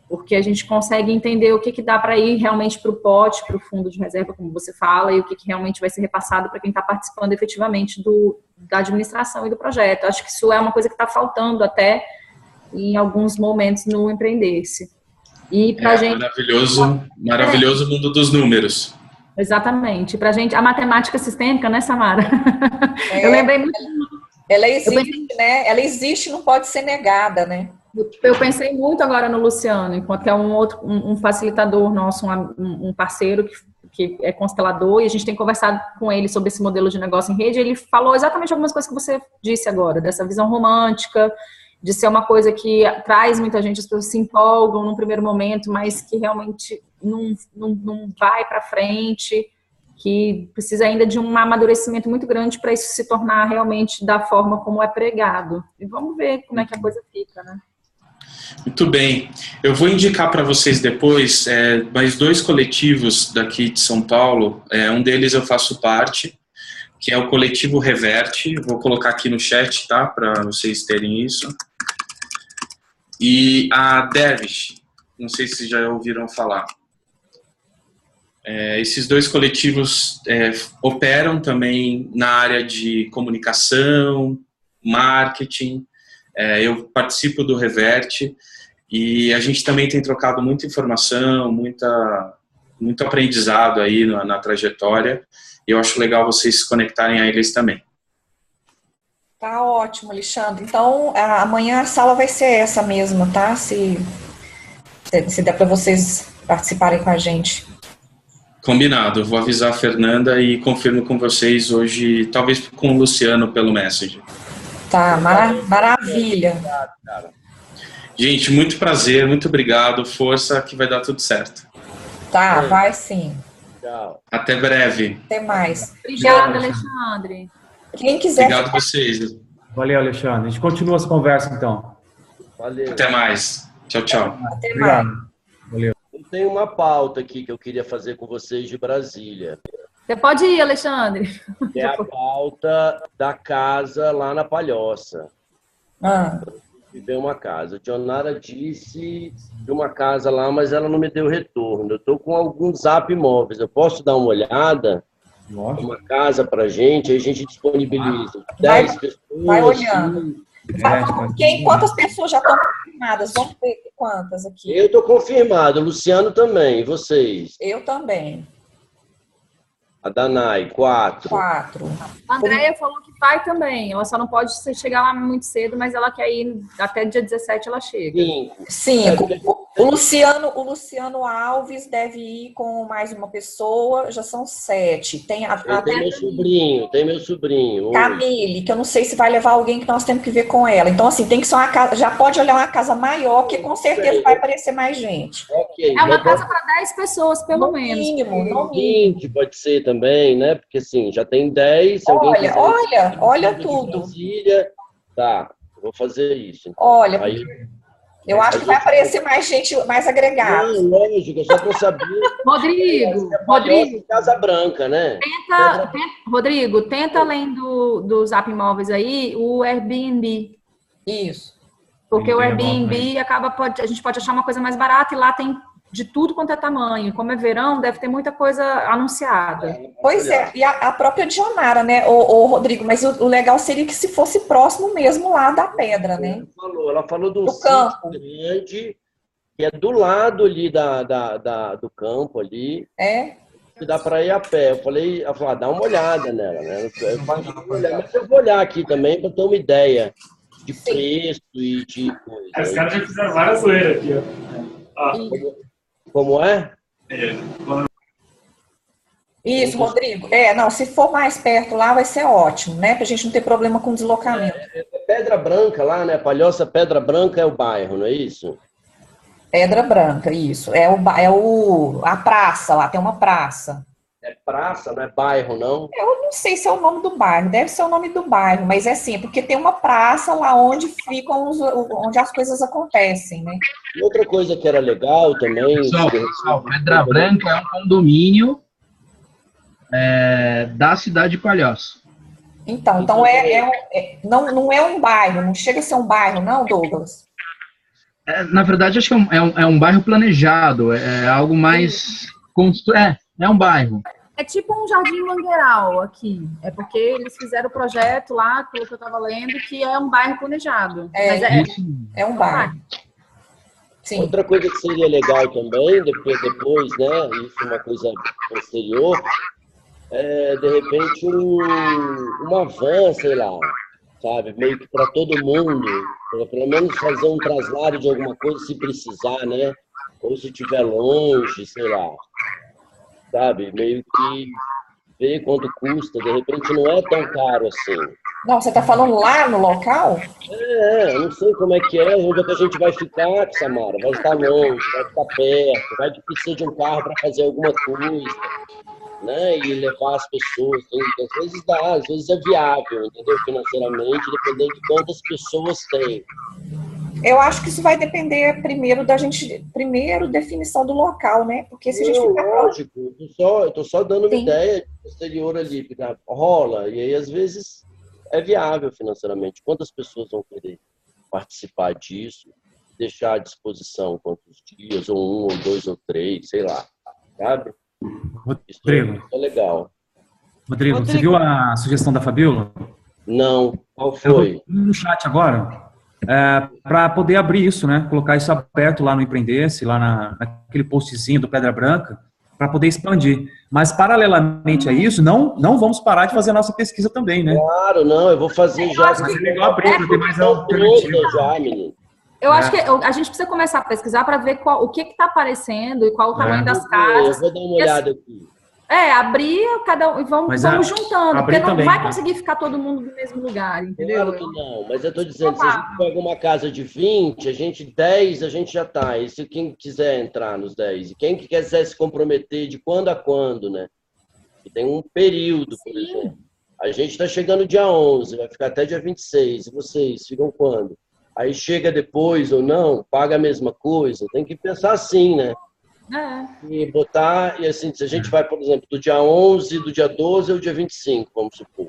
porque a gente consegue entender o que dá para ir realmente para o pote, para o fundo de reserva, como você fala, e o que realmente vai ser repassado para quem está participando efetivamente da administração e do projeto. Acho que isso é uma coisa que está faltando até em alguns momentos no Empreender-se. E pra gente... maravilhoso mundo dos números. Exatamente. Pra gente, a matemática sistêmica, né, Samara? Eu lembrei muito. Ela existe, né? Ela existe, não pode ser negada, né? Eu pensei muito agora no Luciano, enquanto que é um facilitador nosso, um parceiro que é constelador, e a gente tem conversado com ele sobre esse modelo de negócio em rede. Ele falou exatamente algumas coisas que você disse agora, dessa visão romântica, de ser uma coisa que traz muita gente, as pessoas se empolgam num primeiro momento, mas que realmente não vai para frente, que precisa ainda de um amadurecimento muito grande para isso se tornar realmente da forma como é pregado. E vamos ver como é que a coisa fica, né? Muito bem. Eu vou indicar para vocês depois mais 2 coletivos daqui de São Paulo. Um deles eu faço parte, que é o coletivo Reverte. Vou colocar aqui no chat, tá? Para vocês terem isso. E a Dervish, não sei se já ouviram falar. Esses 2 coletivos operam também na área de comunicação, marketing. Eu participo do Reverte e a gente também tem trocado muita informação, muito aprendizado aí na trajetória. E eu acho legal vocês se conectarem a eles também. Tá ótimo, Alexandre. Então, amanhã a sala vai ser essa mesma, tá? Se der para vocês participarem com a gente. Combinado. Eu vou avisar a Fernanda e confirmo com vocês hoje, talvez com o Luciano pelo Messenger. Tá, maravilha. Gente, muito prazer, muito obrigado. Força que vai dar tudo certo. Tá, vai sim. Tchau. Até breve. Até mais. Obrigada, Alexandre. Quem quiser... Obrigado a vocês. Valeu, Alexandre. A gente continua essa conversa, então. Valeu. Até mais. Tchau, tchau. Até Obrigado. mais. Valeu. Eu tenho uma pauta aqui que eu queria fazer com vocês de Brasília. Você pode ir, Alexandre. É a pauta da casa lá na Palhoça. Viver uma casa. A Dionara disse de uma casa lá, mas ela não me deu retorno. Eu estou com alguns Zap imóveis. Eu posso dar uma olhada? Nossa. Uma casa para gente, aí a gente disponibiliza 10 pessoas. Vai olhando. Quantas pessoas já estão confirmadas? Vamos ver quantas aqui. Eu estou confirmado. O Luciano também. E vocês? Eu também. A Danai, 4. 4. A Andréia falou que vai também. Ela só não pode chegar lá muito cedo, mas ela quer ir até dia 17, ela chega. 5. O Luciano Alves deve ir com mais uma pessoa, já são 7. Tem meu sobrinho. Camille, que eu não sei se vai levar alguém que nós temos que ver com ela. Então, assim, tem que ser uma casa, já pode olhar uma casa maior, que com certeza vai aparecer mais gente. Okay. É uma casa para 10 pessoas, pelo menos. Mínimo, no mínimo. 20 pode ser também, né? Porque assim, já tem 10. Olha tudo. Brasília, tá, vou fazer isso. Então. Olha, aí, eu acho que vai aparecer mais gente, mais agregada. Não, lógico, eu só tô sabendo. Rodrigo. Casa Branca, né? Rodrigo, tenta além do Zap Imóveis aí, o Airbnb. Isso. Porque o Airbnb a gente pode achar uma coisa mais barata e lá tem de tudo quanto é tamanho. Como é verão, deve ter muita coisa anunciada. Pois é, e a própria Dionara, né, o Rodrigo, mas o legal seria que se fosse próximo mesmo lá da pedra, né? Ela falou de um do campo grande, que é do lado ali do campo ali. Que dá para ir a pé. Ela falou, dá uma olhada nela, né? Mas eu vou olhar aqui também para ter uma ideia de preço e de coisa. Os caras já fizeram várias zoeiras aqui, ó. Como é? Isso, Rodrigo. Se for mais perto lá, vai ser ótimo, né? Pra gente não ter problema com deslocamento. Pedra Branca lá, né? Palhoça Pedra Branca é o bairro, não é isso? Pedra Branca, isso. A praça lá, tem uma praça. É praça, não é bairro, não? Eu não sei se é o nome do bairro, deve ser o nome do bairro, mas é assim, porque tem uma praça lá onde ficam onde as coisas acontecem, né? Outra coisa que era legal também... Pessoal, Pedra Branca é um condomínio da cidade de Palhoça. Então não é um bairro, não chega a ser um bairro, não, Douglas? Na verdade, acho que é um bairro planejado, é algo mais... É um bairro. É tipo um Jardim Mangueiral aqui. É porque eles fizeram o projeto lá, pelo que eu estava lendo, que é um bairro planejado. É um bairro. Sim. Outra coisa que seria legal também, depois, né, isso é uma coisa posterior, de repente uma van, sei lá, sabe, meio que para todo mundo, pelo menos fazer um traslado de alguma coisa se precisar, né, ou se estiver longe, sei lá, sabe, meio que ver quanto custa, de repente não é tão caro assim. Não, você está falando lá no local? Eu não sei como é que é, onde é que a gente vai ficar, Samara, vai estar longe, vai ficar perto, vai precisar de um carro para fazer alguma coisa, né, e levar as pessoas, às vezes dá, às vezes é viável, entendeu, financeiramente, dependendo de quantas pessoas tem. Eu acho que isso vai depender primeiro definição do local, né? Porque se a gente ficar lógico, eu tô só dando uma ideia posterior ali, rola, e aí às vezes é viável financeiramente. Quantas pessoas vão querer participar disso, deixar à disposição quantos dias, ou 1, ou 2, ou 3, sei lá, sabe? Rodrigo. Isso é legal. Rodrigo, você viu a sugestão da Fabíola? Não, qual foi? Eu no chat agora, para poder abrir isso, né? Colocar isso aberto lá no Empreender-se, lá naquele postzinho do Pedra Branca, para poder expandir. Mas, paralelamente a isso, não vamos parar de fazer a nossa pesquisa também, né? Claro, não, eu vou fazer já. Mas é legal abrir, para ter mais alternativa. Já, menino. Eu acho que a gente precisa começar a pesquisar para ver o que está aparecendo e qual o tamanho das casas. Eu vou dar uma olhada aqui. Abrir cada um e vamos juntando, porque não também, vai conseguir ficar todo mundo no mesmo lugar, entendeu? Claro que não, mas eu estou dizendo, se a gente pega uma casa de 20, 10 a gente já está. E se quem quiser entrar nos 10, e quem quiser se comprometer de quando a quando, né? E tem um período, por exemplo. A gente está chegando dia 11, vai ficar até dia 26, e vocês ficam quando? Aí chega depois ou não, paga a mesma coisa, tem que pensar assim, né? E botar, e assim, se a gente vai, por exemplo, do dia 11, do dia 12 ao dia 25, vamos supor,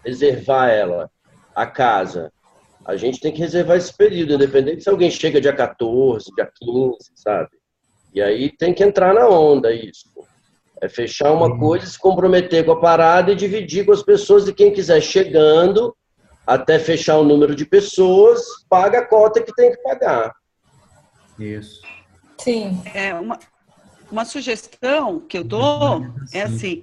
reservar a casa, a gente tem que reservar esse período, independente se alguém chega dia 14, dia 15, sabe? E aí tem que entrar na onda isso. É fechar uma coisa, se comprometer com a parada e dividir com as pessoas, e quem quiser chegando, até fechar o número de pessoas, paga a cota que tem que pagar. Isso. Sim. Uma sugestão que eu dou é assim,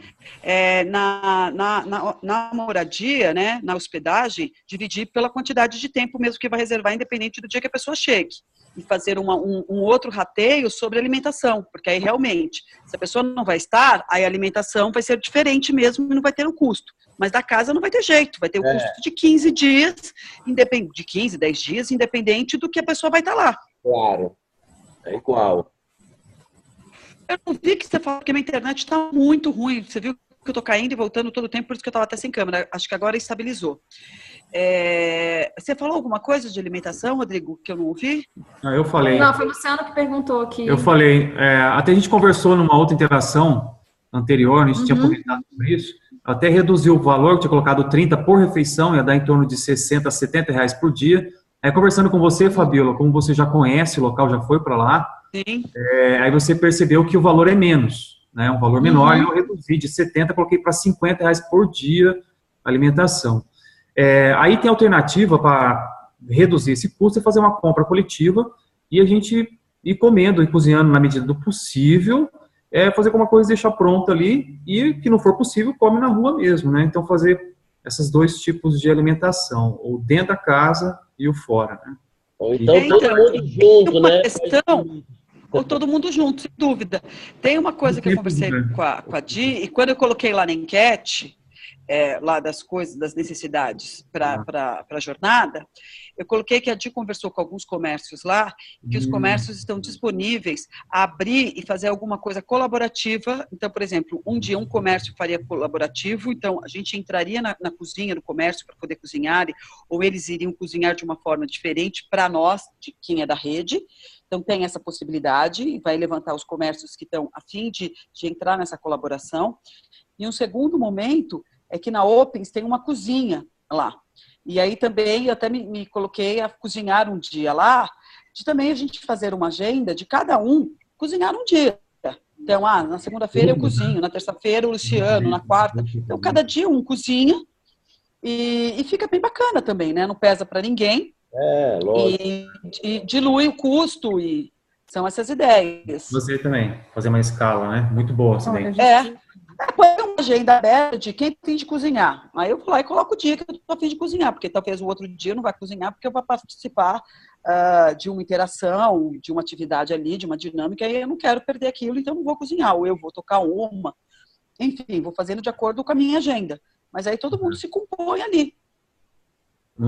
na moradia, né, na hospedagem, dividir pela quantidade de tempo mesmo que vai reservar, independente do dia que a pessoa chegue. E fazer um outro rateio sobre alimentação, porque aí realmente, se a pessoa não vai estar, aí a alimentação vai ser diferente mesmo e não vai ter o custo. Mas da casa não vai ter jeito, vai ter o custo de 15 dias, de 15, 10 dias, independente do que a pessoa vai estar lá. Claro, é igual. Eu não vi que você falou que a minha internet está muito ruim. Você viu que eu estou caindo e voltando todo o tempo, por isso que eu estava até sem câmera. Acho que agora estabilizou. Você falou alguma coisa de alimentação, Rodrigo, que eu não ouvi? Eu falei. Não, foi o Luciano que perguntou aqui. Eu falei. Até a gente conversou numa outra interação anterior, a gente tinha comentado sobre isso. Até reduziu o valor, tinha colocado 30 por refeição, ia dar em torno de 60 a 70 reais por dia. Aí, conversando com você, Fabíola, como você já conhece o local, já foi para lá, sim. Aí você percebeu que o valor é menos, né? Um valor menor, e eu reduzi de 70, coloquei para 50 reais por dia a alimentação. Aí tem alternativa para reduzir esse custo, é fazer uma compra coletiva e a gente ir comendo e cozinhando na medida do possível, fazer alguma coisa e deixar pronta ali, e que não for possível, come na rua mesmo, né? Então fazer esses dois tipos de alimentação, ou dentro da casa e o fora, né? Ou então todo mundo junto, né? Ou todo mundo junto, sem dúvida. Tem uma coisa que eu conversei com a Di, e quando eu coloquei lá na enquete, lá das coisas, das necessidades para a jornada, eu coloquei que a Di conversou com alguns comércios lá, que os comércios estão disponíveis a abrir e fazer alguma coisa colaborativa. Então, por exemplo, um dia um comércio faria colaborativo, então a gente entraria na cozinha do comércio para poder cozinhar, ou eles iriam cozinhar de uma forma diferente para nós, de quem é da rede. Então, tem essa possibilidade e vai levantar os comércios que estão a fim de entrar nessa colaboração. E um segundo momento é que na Opens tem uma cozinha lá. E aí também eu até me coloquei a cozinhar um dia lá, de também a gente fazer uma agenda de cada um cozinhar um dia. Então, na segunda-feira eu cozinho, na terça-feira o Luciano, na quarta. Então, cada dia um cozinha e fica bem bacana também, né? Não pesa para ninguém. Lógico. E dilui o custo e são essas ideias. Você também, fazer uma escala, né? Muito boa também. Põe uma agenda aberta de quem tem de cozinhar. Aí eu vou lá e coloco o dia que eu estou a fim de cozinhar, porque talvez o outro dia não vai cozinhar, porque eu vou participar de uma interação, de uma atividade ali, de uma dinâmica, e eu não quero perder aquilo, então não vou cozinhar, ou eu vou tocar uma. Enfim, vou fazendo de acordo com a minha agenda. Mas aí todo mundo se compõe ali.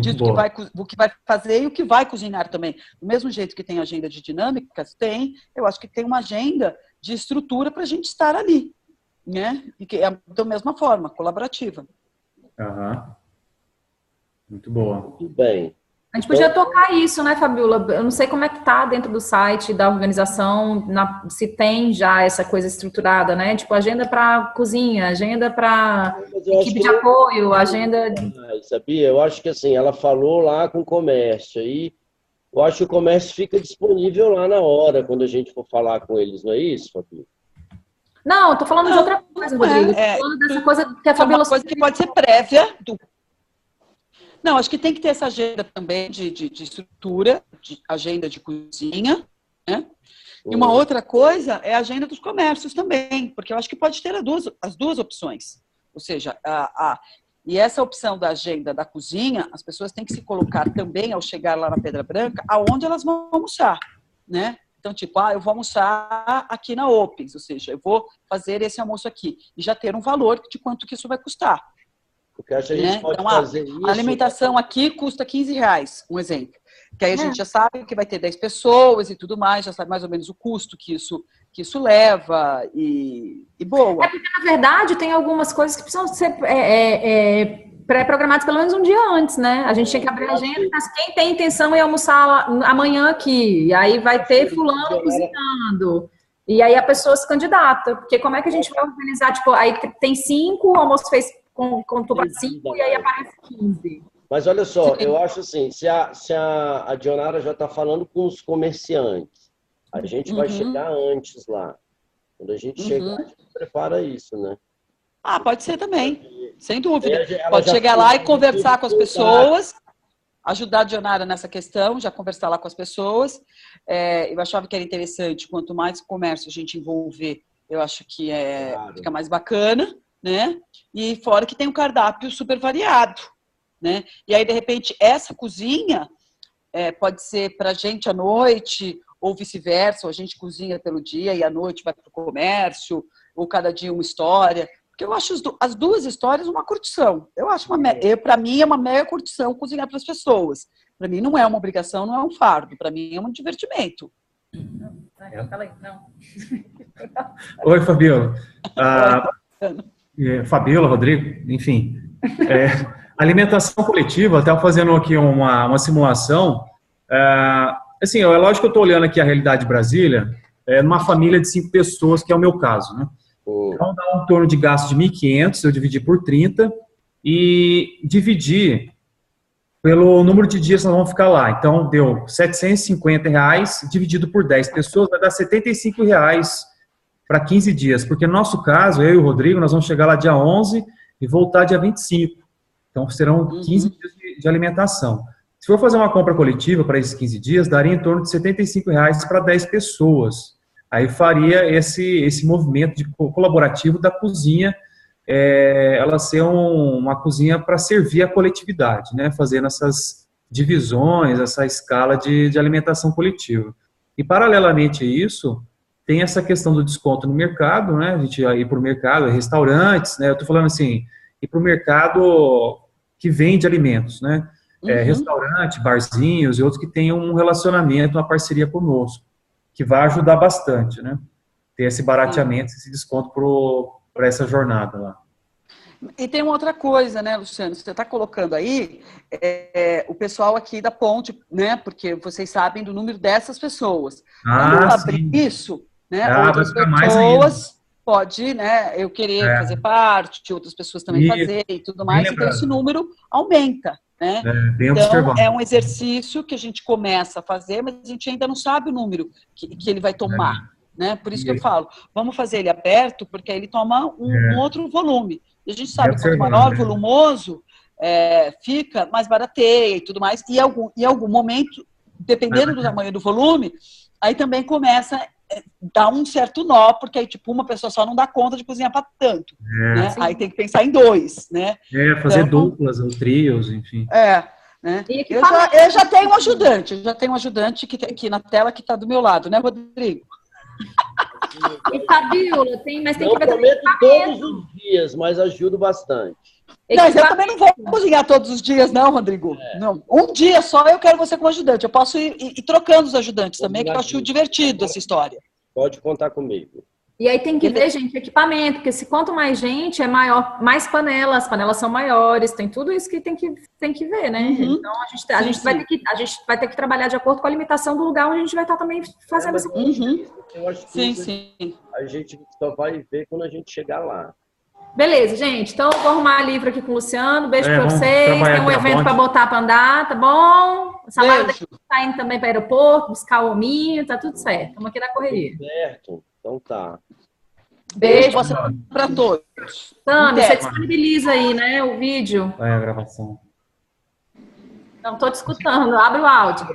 Diz o que vai fazer e o que vai cozinhar também. Do mesmo jeito que tem agenda de dinâmicas, eu acho que tem uma agenda de estrutura para a gente estar ali. Né? E que é da mesma forma, colaborativa. Muito boa. Muito bem. A gente podia tocar isso, né, Fabiola? Eu não sei como é que tá dentro do site da organização, se tem já essa coisa estruturada, né? Tipo, agenda para cozinha, agenda para equipe de apoio, agenda... Sabia? Eu acho que assim, ela falou lá com o comércio, aí eu acho que o comércio fica disponível lá na hora, quando a gente for falar com eles, não é isso, Fabiola? Não, tô falando de outra coisa, Rodrigo. Tô falando dessa coisa que a Fabiola... Uma coisa que pode ser prévia. Não, acho que tem que ter essa agenda também de estrutura, de agenda de cozinha, né? E uma outra coisa é a agenda dos comércios também, porque eu acho que pode ter as duas opções. Ou seja, e essa opção da agenda da cozinha, as pessoas têm que se colocar também, ao chegar lá na Pedra Branca, aonde elas vão almoçar, né? Então, tipo, eu vou almoçar aqui na Opens, ou seja, eu vou fazer esse almoço aqui e já ter um valor de quanto que isso vai custar. Porque acho que a gente pode então, fazer isso. A alimentação aqui custa R$15, um exemplo. Que aí a gente já sabe que vai ter 10 pessoas e tudo mais, já sabe mais ou menos o custo que isso leva e boa. Porque, na verdade, tem algumas coisas que precisam ser pré-programadas pelo menos um dia antes, né? A gente tinha que abrir a agenda, mas quem tem intenção de almoçar amanhã aqui, e aí vai ter fulano cozinhando, e aí a pessoa se candidata, porque como é que a gente vai organizar, tipo, aí tem 5, o almoço fez contou para 5 e aí aparece 15. Mas olha só, eu acho assim, se a Dionara já está falando com os comerciantes, a gente vai chegar antes lá. Quando a gente chegar, a gente prepara isso, né? Pode ser também, sem dúvida. Pode chegar lá e conversar com as pessoas, ajudar a Dionara nessa questão, já conversar lá com as pessoas. Eu achava que era interessante, quanto mais comércio a gente envolver, eu acho que fica mais bacana, né? E fora que tem um cardápio super variado, né? E aí, de repente, essa cozinha pode ser para a gente à noite, ou vice-versa, ou a gente cozinha pelo dia e à noite vai para o comércio, ou cada dia uma história. Porque eu acho as duas histórias uma curtição. Eu acho para mim é uma mega curtição cozinhar para as pessoas. Para mim não é uma obrigação, não é um fardo. Para mim é um divertimento. Oi, Fabiola. Fabiola, Rodrigo, enfim. Alimentação coletiva, estava fazendo aqui uma simulação. Assim, é lógico que eu estou olhando aqui a realidade de Brasília, numa família de 5 pessoas, que é o meu caso, né? Então, dá um torno de gasto de 1.500, eu dividi por 30 e dividi pelo número de dias que nós vamos ficar lá. Então, deu R$750, dividido por 10 pessoas, vai dar R$75 para 15 dias. Porque no nosso caso, eu e o Rodrigo, nós vamos chegar lá dia 11 e voltar dia 25. Então, serão 15 dias de alimentação. Se for fazer uma compra coletiva para esses 15 dias, daria em torno de R$75 para 10 pessoas. Aí faria esse movimento colaborativo da cozinha, ela ser uma cozinha para servir a coletividade, né? Fazendo essas divisões, essa escala de alimentação coletiva. E, paralelamente a isso, tem essa questão do desconto no mercado, né? A gente ir para o mercado, restaurantes, né? Eu estou falando assim, e para o mercado que vende alimentos, né? Restaurante, barzinhos e outros que tenham um relacionamento, uma parceria conosco, que vai ajudar bastante, né? Ter esse barateamento, esse desconto para essa jornada lá. E tem uma outra coisa, né, Luciano? Você está colocando aí o pessoal aqui da ponte, né? Porque vocês sabem do número dessas pessoas. Quando abrir isso, né? Outras pessoas pode, né? Eu querer fazer parte, outras pessoas também fazer e tudo mais. Então esse número aumenta, né? Então é um exercício que a gente começa a fazer, mas a gente ainda não sabe o número que ele vai tomar, né? Por isso que eu falo, vamos fazer ele aberto, porque aí ele toma um outro volume. E a gente sabe que quanto maior, volumoso, fica, mais barateia e tudo mais. E em algum momento, dependendo do tamanho do volume, aí também começa a dar um certo nó, porque aí, tipo, uma pessoa só não dá conta de cozinhar para tanto. Né? Aí tem que pensar em 2, né? Fazer então, duplas ou trios, enfim. Né? Eu já tenho um ajudante, que aqui na tela que está do meu lado, né, Rodrigo? E Fabiola, tem que prometo todos os dias, mas ajudo bastante. Não, eu também não vou cozinhar todos os dias, não, Rodrigo. Não. Um dia só eu quero você como ajudante. Eu posso ir trocando os ajudantes também, que eu acho divertido essa história. Pode contar comigo. E aí tem que ver, gente, equipamento, porque se quanto mais gente, é maior, mais panelas, as panelas são maiores, tem tudo isso que tem que ver, né? Então a gente vai ter que trabalhar de acordo com a limitação do lugar onde a gente vai estar também fazendo essa coisa. Eu acho que a gente só vai ver quando a gente chegar lá. Beleza, gente. Então, eu vou arrumar livro aqui com o Luciano. Beijo pra vocês. Tem um evento para botar para andar, tá bom? O Samara tá indo também para o aeroporto, buscar o hominho, tá tudo certo. Estamos aqui na correria. Tudo certo. Então tá. Beijo para todos. Tami, você disponibiliza aí, né, o vídeo? A gravação. Não, tô te escutando. Abre o áudio.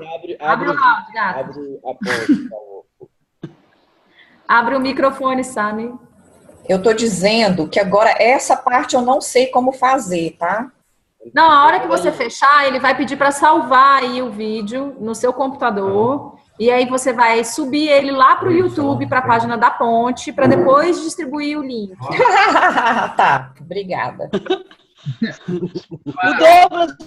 Abre o áudio, gata. Abre a porta, por favor. Abre o microfone, Sami. Eu tô dizendo que agora essa parte eu não sei como fazer, tá? Não, a hora que você fechar, ele vai pedir para salvar aí o vídeo no seu computador. E aí você vai subir ele lá para o YouTube, para a página da Ponte, para depois distribuir o link. Tá, obrigada.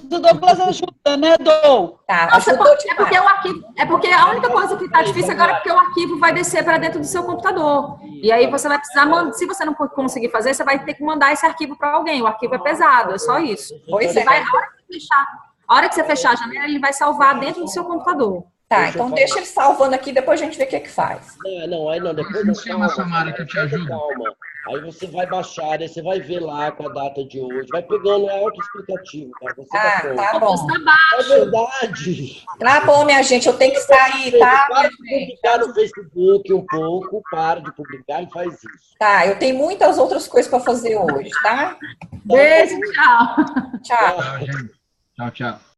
O Douglas ajuda, né, Dou? Tá, nossa, é porque a única coisa que está difícil agora é porque o arquivo vai descer para dentro do seu computador. E aí você vai precisar, se você não conseguir fazer, você vai ter que mandar esse arquivo para alguém. O arquivo é pesado, é só isso. A hora que você fechar a janela, ele vai salvar dentro do seu computador. Tá, então deixa ele salvando aqui, depois a gente vê o que faz. Depois chama a Samara que eu te ajudo. Calma. Aí você vai baixar, aí você vai ver lá com a data de hoje, vai pegando, é autoexplicativo, tá? Você tá bom. É verdade. Tá bom, minha gente, eu tenho que sair, tá? Para de publicar no Facebook um pouco, para de publicar e faz isso. Tá, eu tenho muitas outras coisas para fazer hoje, tá? Beijo, tchau. Tchau. Tchau, gente. Tchau, tchau.